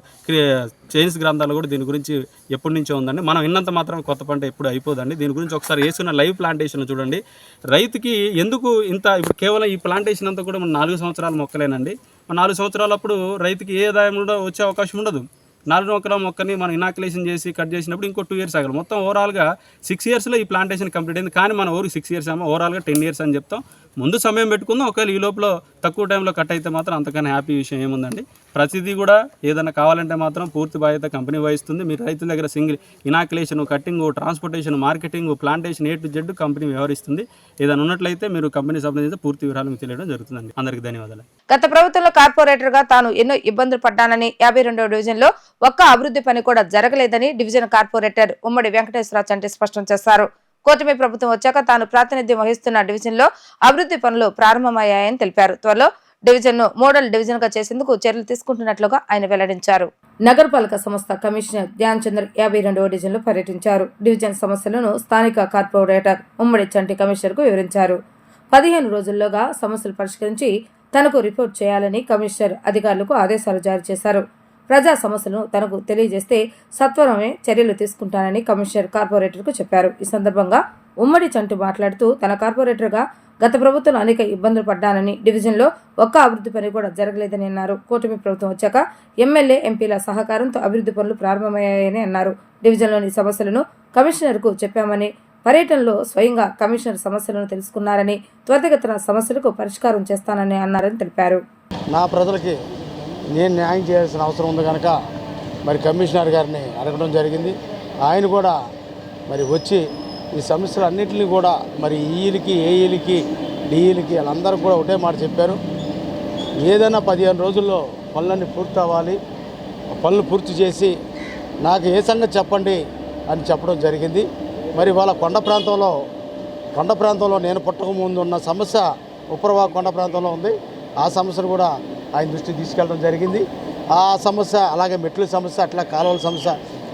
చైనీస్ గ్రంథాలు కూడా దీని గురించి ఎప్పటి నుంచో ఉందండి. మనం విన్నంత మాత్రం కొత్త పంట ఎప్పుడు అయిపోదండి. దీని గురించి ఒకసారి వేసుకున్న లైవ్ ప్లాంటేషన్ చూడండి. రైతుకి ఎందుకు ఇంత ఇప్పుడు కేవలం ఈ ప్లాంటేషన్ అంతా కూడా మన 4 సంవత్సరాల మొక్కలేనండి. 4 సంవత్సరాలప్పుడు రైతుకి ఏ ఆదాయం కూడా వచ్చే అవకాశం ఉండదు. 4 మొక్కని మనం ఇనాక్యులేషన్ చేసి కట్ చేసినప్పుడు ఇంకో 2 ఇయర్స్ ఆగాలి. మొత్తం ఓవరాల్గా 6 ఇయర్స్లో ఈ ప్లాంటేషన్ కంప్లీట్ అయింది. కానీ మన ఊరికి 6 ఇయర్స్ ఏమో, ఓవరాల్గా 10 ఇయర్స్ అని చెప్తాం. ముందు సమయం పెట్టుకుందాం. ఒకవేళ ఈ లోపల తక్కువ టైంలో కట్ అయితే మాత్రం అంతకన్నా హ్యాపీ విషయం ఏముందండి. ప్రతిదీ కూడా ఏదైనా కావాలంటే మాత్రం పూర్తి బాధ్యత కంపెనీ వహిస్తుంది. మీరు రైతుల దగ్గర single inoculation, cutting, transportation, marketing, plantation A to Z company వ్యవహరిస్తుంది. ఏదైనా ఉన్నట్లయితే మీరు కంపెనీ సంబంధించి పూర్తి వివరాలు మీకు తెలియడం జరుగుతుందండి. అందరికీ ధన్యవాదాలు. గత ప్రభుత్వంలో కార్పొరేటర్గా తాను ఎన్నో ఇబ్బందులు పడ్డానని, 52వ డివిజన్లో ఒక్క అభివృద్ధి పని కూడా జరగలేదని డివిజన్ కార్పొరేటర్ ఉమ్మడి వెంకటేశ్వర చంటి స్పష్టం చేశారు. కూటమి ప్రభుత్వం వచ్చాక తాను ప్రాతినిధ్యం వహిస్తున్న డివిజన్లో అభివృద్ధి పనులు ప్రారంభమయ్యాయని తెలిపారు. త్వరలో డివిజన్ను మోడల్ డివిజన్గా చేసేందుకు చర్యలు తీసుకుంటున్నట్లుగా ఆయన వెల్లడించారు. నగరపాలక సంస్థ కమిషనర్ ధ్యాన్ చంద్ర 52వ డివిజన్లో పర్యటించారు. డివిజన్ సమస్యలను స్థానిక కార్పొరేటర్ ఉమ్మడి చంటి కమిషనర్కు వివరించారు. 15 రోజుల్లోగా సమస్యలు పరిష్కరించి తనకు రిపోర్ట్ చేయాలని కమిషనర్ అధికారులకు ఆదేశాలు జారీ చేశారు. ప్రజా సమస్యలను తనకు తెలియజేస్తే సత్వరమే చర్యలు తీసుకుంటానని కమిషనర్ కార్పొరేటర్కు చెప్పారు. ఈ సందర్భంగా ఉమ్మడి చంటి మాట్లాడుతూ తన కార్పొరేటర్గా గత ప్రభుత్వంలో అనేక ఇబ్బందులు పడ్డానని, డివిజన్లో ఒక్క అభివృద్ధి పని కూడా జరగలేదని అన్నారు. కూటమి ప్రభుత్వం వచ్చాక ఎమ్మెల్యే, ఎంపీల సహకారంతో అభివృద్ధి పనులు ప్రారంభమయ్యాయని అన్నారు. డివిజన్లోని సమస్యలను కమిషనర్కు చెప్పామని, పర్యటనలో స్వయంగా కమిషనర్ సమస్యలను తెలుసుకున్నారని, త్వరితగతిన సమస్యలకు పరిష్కారం చేస్తానని అన్నారని తెలిపారు. నా ప్రజలకి నేను న్యాయం చేయాల్సిన అవసరం ఉంది కనుక మరి కమిషనర్ గారిని అడగడం జరిగింది. ఆయన కూడా మరి వచ్చి ఈ సమస్యలు అన్నింటినీ కూడా మరి ఈలకి, ఏఈలకి, డిఈలకి వాళ్ళందరూ కూడా ఒకటే మాట చెప్పారు. ఏదైనా 15 రోజుల్లో పనులన్నీ పూర్తి అవ్వాలి. పనులు పూర్తి చేసి నాకు ఏ సంగతి చెప్పండి అని చెప్పడం జరిగింది. మరి వాళ్ళ కొండ ప్రాంతంలో నేను పుట్టక ముందు ఉన్న సమస్య ఉప్పరవా కొండ ప్రాంతంలో ఉంది. ఆ సమస్యను కూడా ఆయన దృష్టికి తీసుకెళ్ళడం జరిగింది. ఆ సమస్య, అలాగే మెట్ల సమస్య, అట్లా కాలువల సమస్య,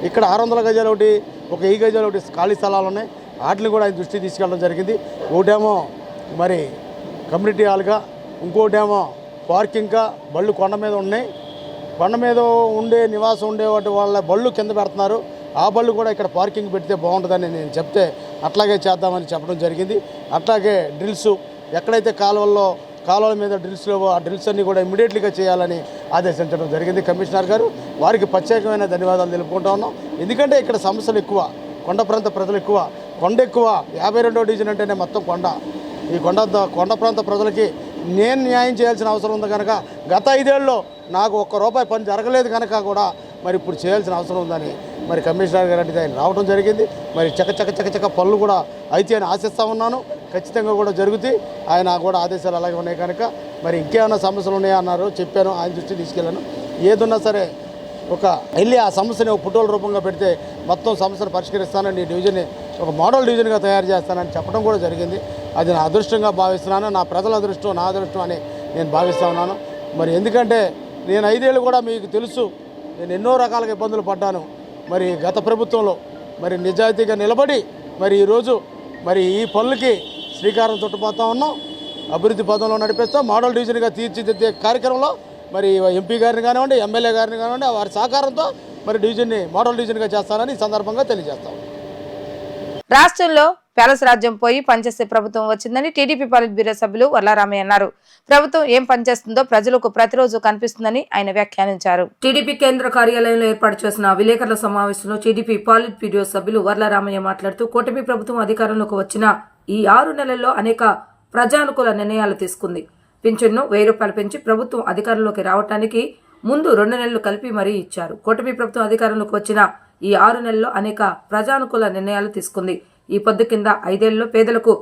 ఇక్కడ 600 గజాలు ఒకటి, ఒక 1000 గజాలు ఒకటి ఖాళీ స్థలాలు ఉన్నాయి. వాటిని కూడా ఆయన దృష్టికి తీసుకెళ్ళడం జరిగింది. ఒకటేమో మరి కమ్యూనిటీ హాల్గా, ఇంకోటేమో పార్కింగ్గా బళ్ళు కొండ మీద ఉన్నాయి. కొండ మీద ఉండే నివాసం ఉండే వాటి వాళ్ళ బళ్ళు కింద పెడుతున్నారు. ఆ బళ్ళు కూడా ఇక్కడ పార్కింగ్ పెడితే బాగుంటుందని నేను చెప్తే అట్లాగే చేద్దామని చెప్పడం జరిగింది. అట్లాగే డ్రిల్స్, ఎక్కడైతే కాలువల మీద డ్రిల్స్ లేవో ఆ డ్రిల్స్ అన్నీ కూడా ఇమ్మీడియట్లీగా చేయాలని ఆదేశించడం జరిగింది కమిషనర్ గారు. వారికి ప్రత్యేకమైన ధన్యవాదాలు తెలుపుకుంటా ఉన్నాం. ఎందుకంటే ఇక్కడ సమస్యలు ఎక్కువ, కొండ ప్రాంత ప్రజలు ఎక్కువ, కొండ ఎక్కువ. 52వ డివిజన్ అంటేనే మొత్తం కొండ. ఈ కొండ ప్రాంత ప్రజలకి నేను న్యాయం చేయాల్సిన అవసరం ఉంది కనుక గత 5 ఏళ్ళలో నాకు ₹1 పని జరగలేదు కనుక కూడా మరి ఇప్పుడు చేయాల్సిన అవసరం ఉందని మరి కమిషనర్ గారు అంటే ఆయన రావడం జరిగింది. మరి చక్క పనులు కూడా అయితే అని ఆశిస్తూ ఉన్నాను. ఖచ్చితంగా కూడా జరుగుతాయి. ఆయన కూడా ఆదేశాలు అలాగే ఉన్నాయి కనుక మరి ఇంకేమైనా సమస్యలు ఉన్నాయా అన్నారు, చెప్పాను, ఆయన దృష్టికి తీసుకెళ్ళాను. ఏదున్నా సరే వెళ్ళి ఆ సమస్యని ఒక ఫోటోల రూపంగా పెడితే మొత్తం సమస్యను పరిష్కరిస్తానని, ఈ డివిజన్ని ఒక మోడల్ డివిజన్గా తయారు చేస్తానని చెప్పడం కూడా జరిగింది. అది నా అదృష్టంగా భావిస్తున్నాను. నా ప్రజల అదృష్టం, నా అదృష్టం అని నేను భావిస్తూ ఉన్నాను. మరి ఎందుకంటే నేను 5 ఏళ్ళు కూడా మీకు తెలుసు, నేను ఎన్నో రకాలుగా ఇబ్బందులు పడ్డాను. మరి గత ప్రభుత్వంలో మరి నిజాయితీగా నిలబడి మరి ఈరోజు మరి ఈ పనులకి శ్రీకారం చుట్టుపోతా ఉన్నాం. అభివృద్ధి పదంలో నడిపిస్తాం. మోడల్ డివిజన్గా తీర్చిదిద్దే కార్యక్రమంలో మరి ఎంపీ గారిని కానివ్వండి, ఎమ్మెల్యే గారిని కానివ్వండి, వారి సహకారంతో మరి డివిజన్ని మోడల్ డివిజన్గా చేస్తానని ఈ సందర్భంగా తెలియజేస్తాం. రాష్ట్రంలో ప్యాలెస్ రాజ్యం పోయి పనిచేసే ప్రభుత్వం వచ్చిందని టీడీపీ పాలిట్ బ్యూరో సభ్యులు వర్లారామయ్య అన్నారు. ప్రభుత్వం ఏం పనిచేస్తుందో ప్రజలకు ప్రతిరోజు కనిపిస్తుందని ఆయన వ్యాఖ్యానించారు. టీడీపీ కేంద్ర కార్యాలయంలో ఏర్పాటు చేసిన విలేకరుల సమావేశంలో టీడీపీ పాలిట్ బ్యూరో సభ్యులు వర్లారామయ్య మాట్లాడుతూ కూటమి ప్రభుత్వం అధికారంలోకి వచ్చిన ఈ 6 నెలల్లో అనేక ప్రజానుకూల నిర్ణయాలు తీసుకుంది. పింఛన్ను 1000 రూపాయలు పెంచి ప్రభుత్వం అధికారంలోకి రావడానికి ముందు 2 నెలలు కలిపి మరీ ఇచ్చారు. కూటమి ప్రభుత్వం అధికారంలోకి వచ్చిన ఈ 6 నెలల్లో అనేక ప్రజానుకూల నిర్ణయాలు తీసుకుంది. ఈ పొద్దు కింద 5 ఏళ్లలో పేదలకు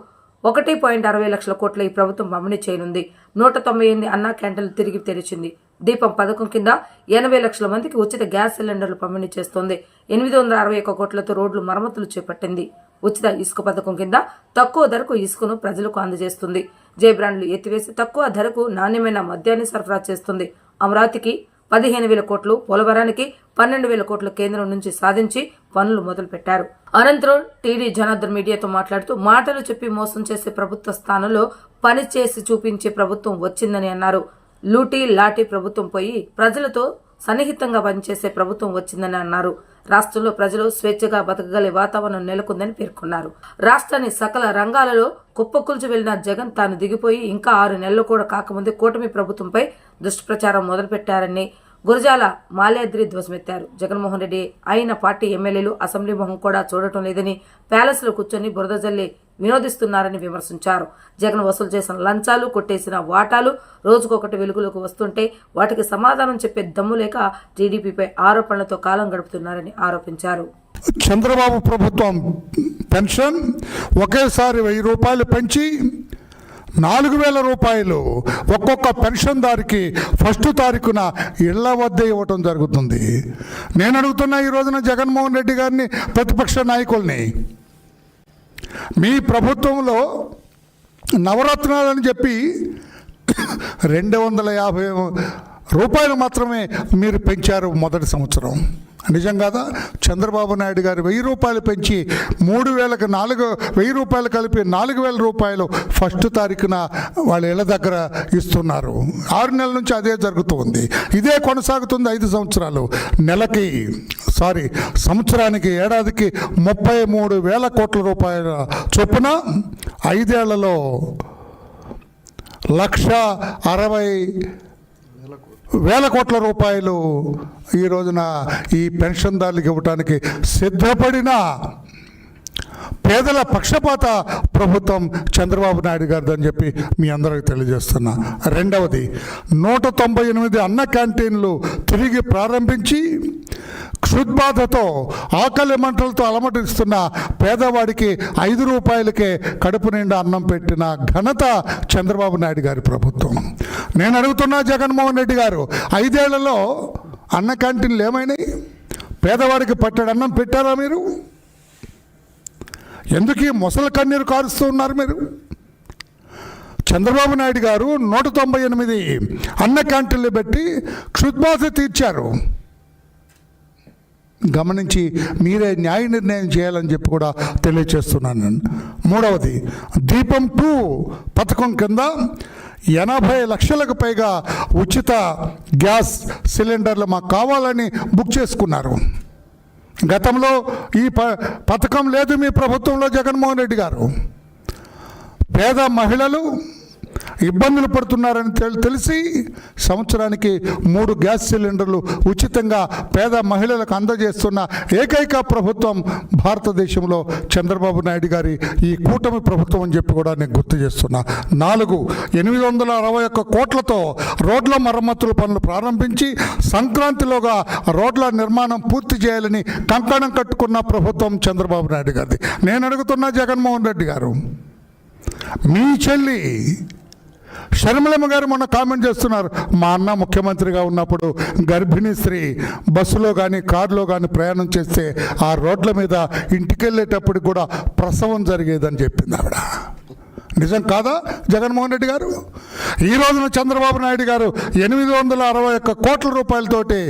1.60 లక్షల కోట్ల ఈ ప్రభుత్వం పంపిణీ చేయనుంది. 198 అన్నా క్యాంటీన్లు తిరిగి తెరిచింది. దీపం పథకం కింద 80 లక్షల మందికి ఉచిత గ్యాస్ సిలిండర్లు పంపిణీ చేస్తోంది. 861 కోట్లతో రోడ్లు మరమ్మతులు చేపట్టింది. ఉచిత ఇసుక పథకం కింద తక్కువ ధరకు ఇసుకను ప్రజలకు అందజేస్తుంది. జే బ్రాండ్లు ఎత్తివేసి తక్కువ ధరకు నాణ్యమైన మద్యాన్ని సరఫరా చేస్తుంది. అమరావతికి 15,000 కోట్లు, పోలవరానికి 12,000 కోట్ల కేంద్రం నుంచి సాధించి పనులు మొదలుపెట్టారు. అనంతరం టీడీ జనార్దన్ మీడియాతో మాట్లాడుతూ మాటలు చెప్పి మోసం చేసే ప్రభుత్వ స్థానంలో పని చేసి చూపించే ప్రభుత్వం వచ్చిందని అన్నారు. లూటీ లాఠీ ప్రభుత్వం పోయి ప్రజలతో సన్నిహితంగా పనిచేసే ప్రభుత్వం వచ్చిందని అన్నారు. రాష్ట్రంలో ప్రజలు స్వేచ్ఛగా బతకగలే వాతావరణం నెలకొందని పేర్కొన్నారు. రాష్ట్రాన్ని సకల రంగాలలో కుప్పకూల్చి వెళ్లిన జగన్ తాను దిగిపోయి ఇంకా 6 నెలలు కూడా కాకముందే కూటమి ప్రభుత్వంపై దుష్ప్రచారం మొదలుపెట్టారని గురజాల మాల్యాద్రి ధ్వజమెత్తారు. జగన్మోహన్ రెడ్డి అయిన పార్టీ ఎమ్మెల్యేలు అసెంబ్లీ మొహం కూడా చూడటం లేదని, ప్యాలెస్ లో కూర్చొని బురద జల్లి వినోదిస్తున్నారని విమర్శించారు. జగన్ వసూలు చేసిన లంచాలు, కొట్టేసిన వాటాలు రోజుకొకటి వెలుగులోకి వస్తుంటే వాటికి సమాధానం చెప్పే దమ్ము లేక టీడీపీపై ఆరోపణలతో కాలం గడుపుతున్నారని ఆరోపించారు. చంద్రబాబు ప్రభుత్వం పెన్షన్ ఒకేసారి 1000 రూపాయలు పెంచి 4,000 రూపాయలు ఒక్కొక్క పెన్షన్దారికి ఫస్ట్ తారీఖున ఇళ్ల వద్ద ఇవ్వటం జరుగుతుంది. నేను అడుగుతున్నా ఈ రోజున జగన్మోహన్ రెడ్డి గారిని, ప్రతిపక్ష నాయకుల్ని, మీ ప్రభుత్వంలో నవరత్నాలని చెప్పి 250 రూపాయలు మాత్రమే మీరు పెంచారు మొదటి సంవత్సరం. నిజం కాదా? చంద్రబాబు నాయుడు గారు 1000 రూపాయలు పెంచి 3,000కి 4,000 రూపాయలు కలిపి 4,000 రూపాయలు ఫస్ట్ తారీఖున వాళ్ళ ఇళ్ళ దగ్గర ఇస్తున్నారు. 6 నెలల నుంచి అదే జరుగుతుంది. ఇదే కొనసాగుతుంది 5 సంవత్సరాలు. సంవత్సరానికి ఏడాదికి 33,000 కోట్ల రూపాయల చొప్పున 5 ఏళ్లలో 1,60,000 కోట్ల రూపాయలు ఈ రోజున ఈ పెన్షన్దారులకు ఇవ్వడానికి సిద్ధపడిన పేదల పక్షపాత ప్రభుత్వం చంద్రబాబు నాయుడు గారిదని చెప్పి మీ అందరికీ తెలియజేస్తున్నా. రెండవది, 198 అన్న క్యాంటీన్లు తిరిగి ప్రారంభించి క్షుద్బాధతో ఆకలి మంటలతో అలమటిస్తున్న పేదవాడికి 5 రూపాయలకే కడుపు నిండా అన్నం పెట్టిన ఘనత చంద్రబాబు నాయుడు గారి ప్రభుత్వం. నేను అడుగుతున్నా జగన్మోహన్ రెడ్డి గారు, 5 ఏళ్లలో అన్న క్యాంటీన్లు ఏమైనాయి? పేదవాడికి పట్టెడు అన్నం పెట్టారా మీరు? ఎందుకు ఈ మొసలు కన్నీరు కారుస్తూ ఉన్నారు మీరు? చంద్రబాబు నాయుడు గారు 198 అన్న క్యాంటీన్లు పెట్టి క్షుద్బాధ తీర్చారు. గమనించి మీరే న్యాయ నిర్ణయం చేయాలని చెప్పి కూడా తెలియచేస్తున్నాను. మూడవది, దీపం 2 పథకం కింద 80 లక్షలకు పైగా ఉచిత గ్యాస్ సిలిండర్లు మాకు కావాలని బుక్ చేసుకున్నారు. గతంలో ఈ పథకం లేదు మీ ప్రభుత్వంలో జగన్మోహన్ రెడ్డి గారు. పేద మహిళలు ఇబ్బందులు పడుతున్నారని తెలిసి సంవత్సరానికి 3 గ్యాస్ సిలిండర్లు ఉచితంగా పేద మహిళలకు అందజేస్తున్న ఏకైక ప్రభుత్వం భారతదేశంలో చంద్రబాబు నాయుడు గారి ఈ కూటమి ప్రభుత్వం అని చెప్పి కూడా నేను గుర్తు చేస్తున్నా. 4, 861 కోట్లతో రోడ్ల మరమ్మతుల పనులు ప్రారంభించి సంక్రాంతిలోగా రోడ్ల నిర్మాణం పూర్తి చేయాలని కంకణం కట్టుకున్న ప్రభుత్వం చంద్రబాబు నాయుడు గారిది. నేను అడుగుతున్నా జగన్మోహన్ రెడ్డి గారు, మీ చెల్లి షర్మిలమ్మ గారు మొన్న కామెంట్ చేస్తున్నారు, మా అన్న ముఖ్యమంత్రిగా ఉన్నప్పుడు గర్భిణీ స్త్రీ బస్సులో కానీ కారులో కానీ ప్రయాణం చేస్తే ఆ రోడ్ల మీద ఇంటికి వెళ్ళేటప్పుడు కూడా ప్రసవం జరిగేదని చెప్పింది ఆవిడ. నిజం కాదా జగన్మోహన్ రెడ్డి గారు? ఈ రోజున చంద్రబాబు నాయుడు గారు 861 కోట్ల రూపాయలతోటి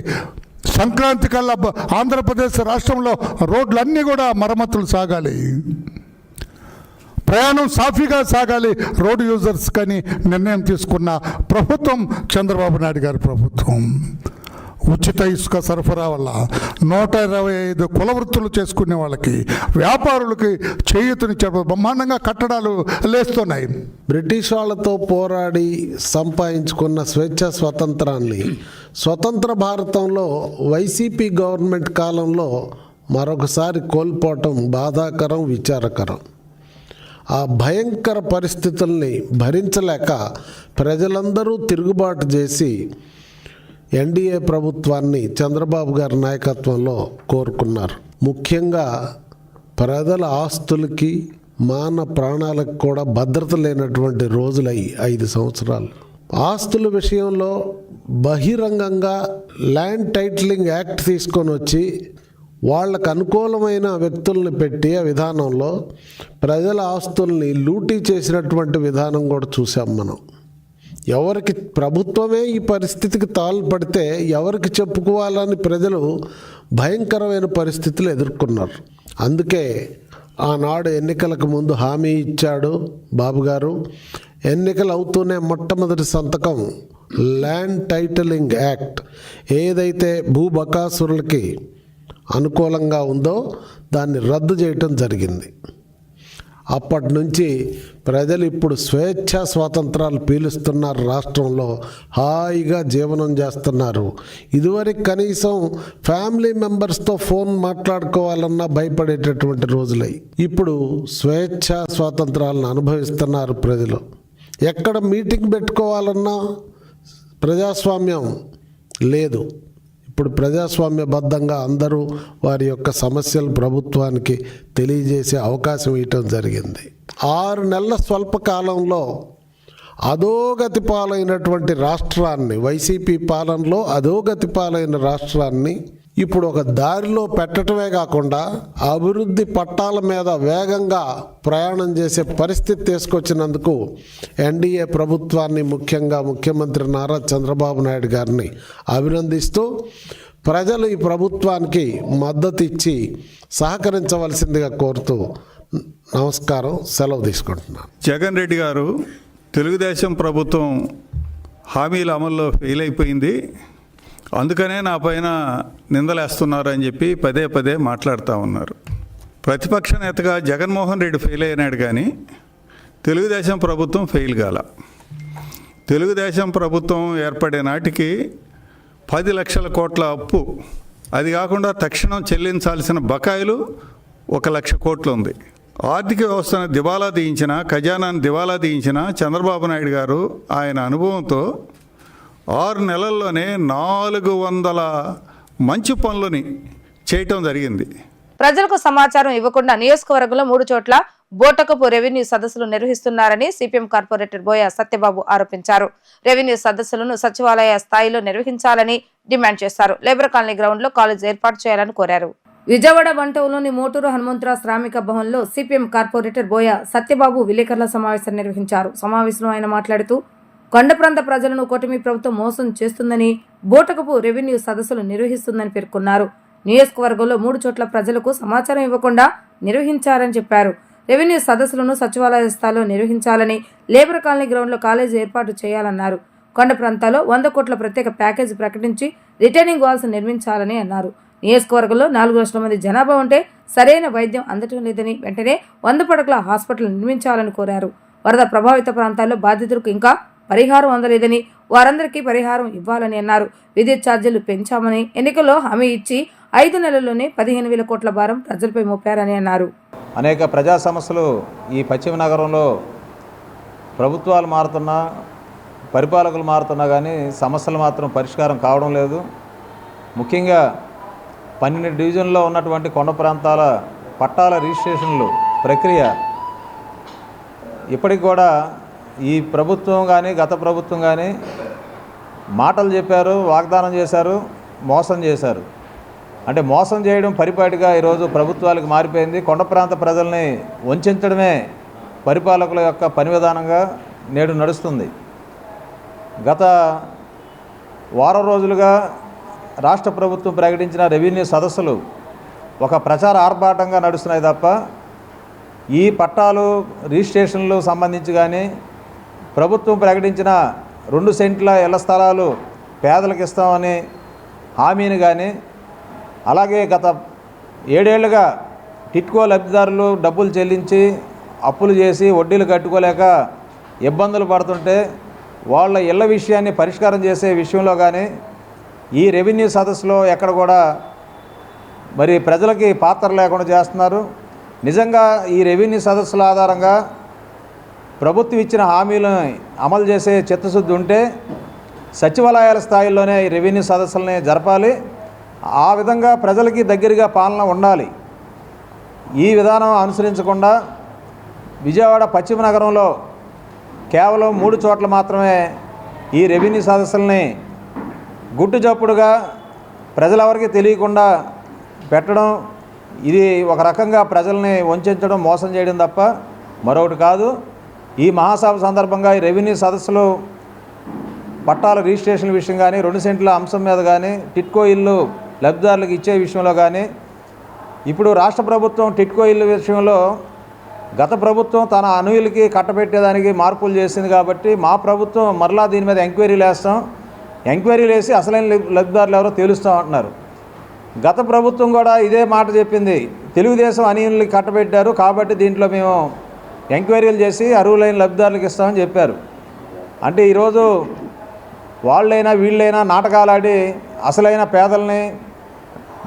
సంక్రాంతి కల్లా ఆంధ్రప్రదేశ్ రాష్ట్రంలో రోడ్లన్నీ కూడా మరమ్మతులు సాగాలి, ప్రయాణం సాఫీగా సాగాలి రోడ్డు యూజర్స్ కానీ నిర్ణయం తీసుకున్న ప్రభుత్వం చంద్రబాబు నాయుడు గారి ప్రభుత్వం. ఉచిత ఇసుక సరఫరా వల్ల 125 కుల వృత్తులు చేసుకునే వాళ్ళకి, వ్యాపారులకి చేయూతనిచ్చే బ్రహ్మాండంగా కట్టడాలు లేస్తున్నాయి. బ్రిటిష్ వాళ్ళతో పోరాడి సంపాదించుకున్న స్వతంత్రాన్ని స్వతంత్ర భారతంలో వైసీపీ గవర్నమెంట్ కాలంలో మరొకసారి కోల్పోవటం బాధాకరం, విచారకరం. ఆ భయంకర పరిస్థితుల్ని భరించలేక ప్రజలందరూ తిరుగుబాటు చేసి ఎన్డీఏ ప్రభుత్వాన్ని చంద్రబాబు గారి నాయకత్వంలో కోరుకున్నారు. ముఖ్యంగా ప్రజల ఆస్తులకి ప్రాణాలకు కూడా భద్రత లేనటువంటి రోజులై 5 సంవత్సరాలు. ఆస్తుల విషయంలో బహిరంగంగా ల్యాండ్ టైటిలింగ్ యాక్ట్ తీసుకొని వచ్చి వాళ్ళకు అనుకూలమైన వ్యక్తుల్ని పెట్టి ఆ విధానంలో ప్రజల ఆస్తుల్ని లూటీ చేసినటువంటి విధానం కూడా చూసాం మనం. ఎవరికి ప్రభుత్వమే ఈ పరిస్థితికి తాళపడితే ఎవరికి చెప్పుకోవాలని ప్రజలు భయంకరమైన పరిస్థితులు ఎదుర్కొన్నారు. అందుకే ఆనాడు ఎన్నికలకు ముందు హామీ ఇచ్చాడు బాబు గారు. ఎన్నికలు అవుతూనే మొట్టమొదటి సంతకం ల్యాండ్ టైటిలింగ్ యాక్ట్ ఏదైతే భూబకాసురులకి అనుకూలంగా ఉందో దాన్ని రద్దు చేయటం జరిగింది. అప్పటి నుంచి ప్రజలు ఇప్పుడు స్వేచ్ఛా స్వాతంత్రాలు పీలుస్తున్నారు. రాష్ట్రంలో హాయిగా జీవనం చేస్తున్నారు. ఇదివరకు కనీసం ఫ్యామిలీ మెంబర్స్తో ఫోన్ మాట్లాడుకోవాలన్నా భయపడేటటువంటి రోజులై ఇప్పుడు స్వేచ్ఛా స్వాతంత్రాలను అనుభవిస్తున్నారు ప్రజలు. ఎక్కడ మీటింగ్ పెట్టుకోవాలన్నా ప్రజాస్వామ్యం లేదు. ఇప్పుడు ప్రజాస్వామ్యబద్ధంగా అందరూ వారి యొక్క సమస్యలు ప్రభుత్వానికి తెలియజేసే అవకాశం ఇవ్వటం జరిగింది. 6 నెలల స్వల్ప కాలంలో అధోగతి పాలైనటువంటి రాష్ట్రాన్ని, వైసీపీ పాలనలో అధోగతి పాలైన రాష్ట్రాన్ని ఇప్పుడు ఒక దారిలో పెట్టడమే కాకుండా అభివృద్ధి పట్టాల మీద వేగంగా ప్రయాణం చేసే పరిస్థితి తీసుకొచ్చినందుకు ఎన్డీఏ ప్రభుత్వాన్ని, ముఖ్యంగా ముఖ్యమంత్రి నారా చంద్రబాబు నాయుడు గారిని అభినందిస్తూ ప్రజలు ఈ ప్రభుత్వానికి మద్దతు ఇచ్చి సహకరించవలసిందిగా కోరుతూ నమస్కారం, సెలవు తీసుకుంటున్నాను. జగన్ రెడ్డి గారు తెలుగుదేశం ప్రభుత్వం హామీల అమల్లో ఫెయిల్ అయిపోయింది, అందుకనే నా పైన నిందలేస్తున్నారని చెప్పి పదే పదే మాట్లాడుతూ ఉన్నారు. ప్రతిపక్ష నేతగా జగన్మోహన్ రెడ్డి ఫెయిల్ అయినాడు కానీ తెలుగుదేశం ప్రభుత్వం ఫెయిల్ కాల. తెలుగుదేశం ప్రభుత్వం ఏర్పడే నాటికి 10 లక్షల కోట్ల అప్పు, అది కాకుండా తక్షణం చెల్లించాల్సిన బకాయిలు 1 లక్ష కోట్లు ఉంది. ఆర్థిక వ్యవస్థను దివాలా తీయించిన, ఖజానాను దివాలా తీయించిన చంద్రబాబు నాయుడు గారు ఆయన అనుభవంతో 6 నెలల్లోనే 400 మంచి పనులని చేయటం జరిగింది. ప్రజలకు సమాచారం ఇవ్వకుండా నియోజకవర్గంలో 3 చోట్ల బోటకపు రెవెన్యూ సదస్సులు నిర్వహిస్తున్నారని సిపిఎం కార్పొరేటర్ బోయ సత్యబాబు ఆరోపించారు. రెవెన్యూ సదస్సులను సచివాలయ స్థాయిలో నిర్వహించాలని డిమాండ్ చేశారు. లేబర్ కాలనీ గ్రౌండ్ లో కాలేజ్ ఏర్పాటు చేయాలని కోరారు. విజయవాడ వంటంలోని మోటూరు హనుమంతరావు శ్రామిక భవన్లో సిపిఎం కార్పొరేటర్ బోయ సత్యబాబు విలేకరుల సమావేశం నిర్వహించారు. సమావేశంలో ఆయన మాట్లాడుతూ కొండ ప్రాంత ప్రజలను కూటమి ప్రభుత్వం మోసం చేస్తుందని, బోటకపు రెవెన్యూ సదస్సులు నిర్వహిస్తుందని పేర్కొన్నారు. నియోజకవర్గంలో 3 చోట్ల ప్రజలకు సమాచారం ఇవ్వకుండా నిర్వహించారని చెప్పారు. రెవెన్యూ సదస్సులను సచివాలయ స్థాయిలో నిర్వహించాలని, లేబర్ కాలనీ గ్రౌండ్లో కాలేజీ ఏర్పాటు చేయాలన్నారు. కొండ ప్రాంతాల్లో 100 కోట్ల ప్రత్యేక ప్యాకేజీ ప్రకటించి రిటైనింగ్ వాల్స్ నిర్మించాలని అన్నారు. నియోజకవర్గంలో 4 లక్షల మంది జనాభా ఉంటే సరైన వైద్యం అందటం లేదని, వెంటనే 100 పడకల హాస్పిటల్ నిర్మించాలని కోరారు. వరద ప్రభావిత ప్రాంతాల్లో బాధితులకు ఇంకా పరిహారం అందలేదని, వారందరికీ పరిహారం ఇవ్వాలని అన్నారు. విద్యుత్ ఛార్జీలు పెంచామని ఎన్నికల్లో హామీ ఇచ్చి 5 నెలల్లోనే 15,000 కోట్ల భారం ప్రజలపై మోపారని అన్నారు. అనేక ప్రజా సమస్యలు ఈ పశ్చిమ నగరంలో ప్రభుత్వాలు మారుతున్నా, పరిపాలకులు మారుతున్నా కానీ సమస్యలు మాత్రం పరిష్కారం కావడం లేదు. ముఖ్యంగా 12 డివిజన్లో ఉన్నటువంటి కొండ ప్రాంతాల పట్టాల రిజిస్ట్రేషన్లు ప్రక్రియ ఇప్పటికి కూడా ఈ ప్రభుత్వం కానీ గత ప్రభుత్వం కానీ మాటలు చెప్పారు, వాగ్దానం చేశారు, మోసం చేశారు. అంటే మోసం చేయడం పరిపాటిగా ఈరోజు ప్రభుత్వాలకు మారిపోయింది. కొండ ప్రాంత ప్రజల్ని వంచడమే పరిపాలకుల యొక్క పని విధానంగా నేడు నడుస్తుంది. గత వారం రోజులుగా రాష్ట్ర ప్రభుత్వం ప్రకటించిన రెవెన్యూ సదస్సులు ఒక ప్రచార ఆర్భాటంగా నడుస్తున్నాయి తప్ప ఈ పట్టాలు రిజిస్ట్రేషన్లు సంబంధించి కానీ ప్రభుత్వం ప్రకటించిన 2 సెంట్ల ఇళ్ల స్థలాలు పేదలకు ఇస్తామని హామీని కానీ, అలాగే గత 7 ఏళ్లుగా టిట్కో లబ్ధిదారులు డబ్బులు చెల్లించి అప్పులు చేసి వడ్డీలు కట్టుకోలేక ఇబ్బందులు పడుతుంటే వాళ్ళ ఇళ్ల విషయాన్ని పరిష్కారం చేసే విషయంలో కానీ ఈ రెవెన్యూ సదస్సులో ఎక్కడ కూడా మరి ప్రజలకి పాత్ర లేకుండా చేస్తున్నారు. నిజంగా ఈ రెవెన్యూ సదస్సుల ఆధారంగా ప్రభుత్వం ఇచ్చిన హామీలను అమలు చేసే చిత్తశుద్ధి ఉంటే సచివాలయాల స్థాయిలోనే ఈ రెవెన్యూ సదస్సులని జరపాలి. ఆ విధంగా ప్రజలకి దగ్గరగా పాలన ఉండాలి. ఈ విధానం అనుసరించకుండా విజయవాడ పశ్చిమ నగరంలో కేవలం 3 చోట్ల మాత్రమే ఈ రెవెన్యూ సదస్సుల్ని గుట్టు చప్పుడుగా ప్రజలెవరికి తెలియకుండా పెట్టడం, ఇది ఒక రకంగా ప్రజల్ని వంచడం, మోసం చేయడం తప్ప మరొకటి కాదు. ఈ మహాసభ సందర్భంగా ఈ రెవెన్యూ సదస్సులు పట్టాల రిజిస్ట్రేషన్ విషయం కానీ, 2 సెంట్ల అంశం మీద కానీ, టిట్కో ఇల్లు లబ్ధిదారులకు ఇచ్చే విషయంలో కానీ, ఇప్పుడు రాష్ట్ర ప్రభుత్వం టిట్కో ఇల్లు విషయంలో గత ప్రభుత్వం తన అనుయులకి కట్టబెట్టేదానికి మార్పులు చేసింది కాబట్టి మా ప్రభుత్వం మరలా దీని మీద ఎంక్వైరీలు వేస్తాం, ఎంక్వైరీలు వేసి అసలైన లబ్ధిదారులు ఎవరో తేలుస్తాం అంటున్నారు. గత ప్రభుత్వం కూడా ఇదే మాట చెప్పింది, తెలుగుదేశం అనుయులకి కట్టబెట్టారు కాబట్టి దీంట్లో మేము ఎంక్వైరీలు చేసి అర్హులైన లబ్ధిదారులకు ఇస్తామని చెప్పారు. అంటే ఈరోజు వాళ్ళైనా వీళ్ళైనా నాటకాలాడి అసలైన పేదల్ని,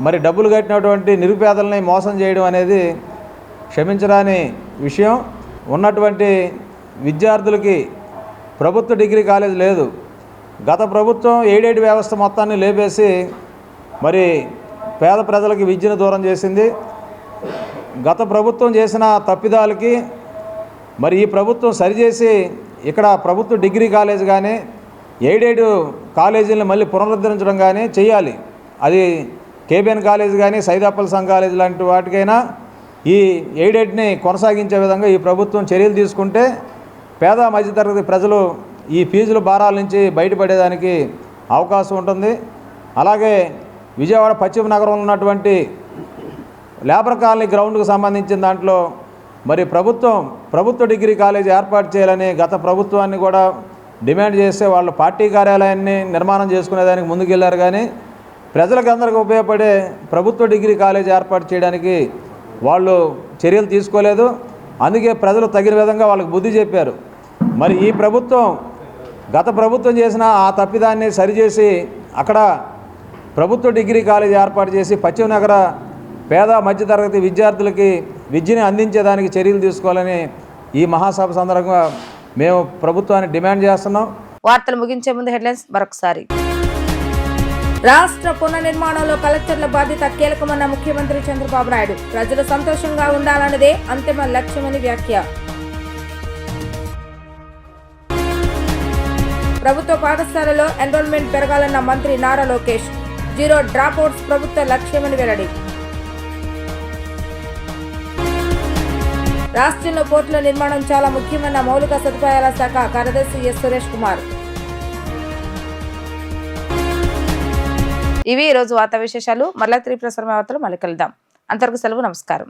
మరి డబ్బులు కట్టినటువంటి నిరుపేదల్ని మోసం చేయడం అనేది క్షమించరాని విషయం. ఉన్నటువంటి విద్యార్థులకి ప్రభుత్వ డిగ్రీ కాలేజ్ లేదు. గత ప్రభుత్వం ఎయిడెడ్ వ్యవస్థ మొత్తాన్ని లేపేసి మరి పేద ప్రజలకి విద్యను దూరం చేసింది. గత ప్రభుత్వం చేసిన తప్పిదాలకి మరి ఈ ప్రభుత్వం సరిచేసి ఇక్కడ ప్రభుత్వ డిగ్రీ కాలేజ్ కానీ, ఎయిడెడ్ కాలేజీలను మళ్ళీ పునరుద్ధరించడం కానీ చేయాలి. అది కేబిఎన్ కాలేజ్ కానీ, సైదాపల్ సంఘ కాలేజ్ లాంటి వాటికైనా ఈ ఎయిడెడ్ని కొనసాగించే విధంగా ఈ ప్రభుత్వం చర్యలు తీసుకుంటే పేద మధ్యతరగతి ప్రజలు ఈ ఫీజుల భారాల నుంచి బయటపడేదానికి అవకాశం ఉంటుంది. అలాగే విజయవాడ పశ్చిమ నగరంలో ఉన్నటువంటి లేబర్ కాలనీ గ్రౌండ్కు సంబంధించిన దాంట్లో మరి ప్రభుత్వ డిగ్రీ కాలేజ్ ఏర్పాటు చేయాలని గత ప్రభుత్వాన్ని కూడా డిమాండ్ చేస్తే వాళ్ళు పార్టీ కార్యాలయాన్ని నిర్మాణం చేసుకునేదానికి ముందుకెళ్లారు. కానీ ప్రజలకు అందరికీ ఉపయోగపడే ప్రభుత్వ డిగ్రీ కాలేజ్ ఏర్పాటు చేయడానికి వాళ్ళు చర్యలు తీసుకోలేదు. అందుకే ప్రజలు తగిన విధంగా వాళ్ళకి బుద్ధి చెప్పారు. మరి ఈ ప్రభుత్వం గత ప్రభుత్వం చేసిన ఆ తప్పిదాన్ని సరిచేసి అక్కడ ప్రభుత్వ డిగ్రీ కాలేజ్ ఏర్పాటు చేసి పశ్చిమ నగర పేద మధ్యతరగతి విద్యార్థులకి విద్యని అందించేదానికి చర్యలు తీసుకోవాలని ఈ మహాసభ సందర్భంగా మేము ప్రభుత్వాన్ని డిమాండ్ చేస్తున్నాం. వార్తలు ముగించే ముందు హెడ్లైన్స్ మరొకసారి. రాష్ట్ర పునర్నిర్మాణంలో కలెక్టర్ల బాధ్యత కీలకమన్న ముఖ్యమంత్రి చంద్రబాబు నాయుడు. ప్రజలు సంతోషంగా ఉండాలన్నదే అంతిమ లక్ష్యమని వ్యాఖ్య. ప్రభుత్వ పాఠశాలలో ఎన్రోల్మెంట్ పెరగాలన్న మంత్రి నారా లోకేష్. 0 డ్రాప్అవుట్స్ ప్రభుత్వ లక్ష్యమని వెల్లడి. రాష్ట్రంలో పోర్టుల నిర్మాణం చాలా ముఖ్యమన్న మౌలిక సదుపాయాల శాఖ కార్యదర్శి ఎస్ సురేష్ కుమార్. ఇవి ఈరోజు వార్తా విశేషాలు. మరలా 3 ప్రసారం వార్తలు మళ్ళీ కలుద్దాం. అంతవరకు సెలవు. నమస్కారం.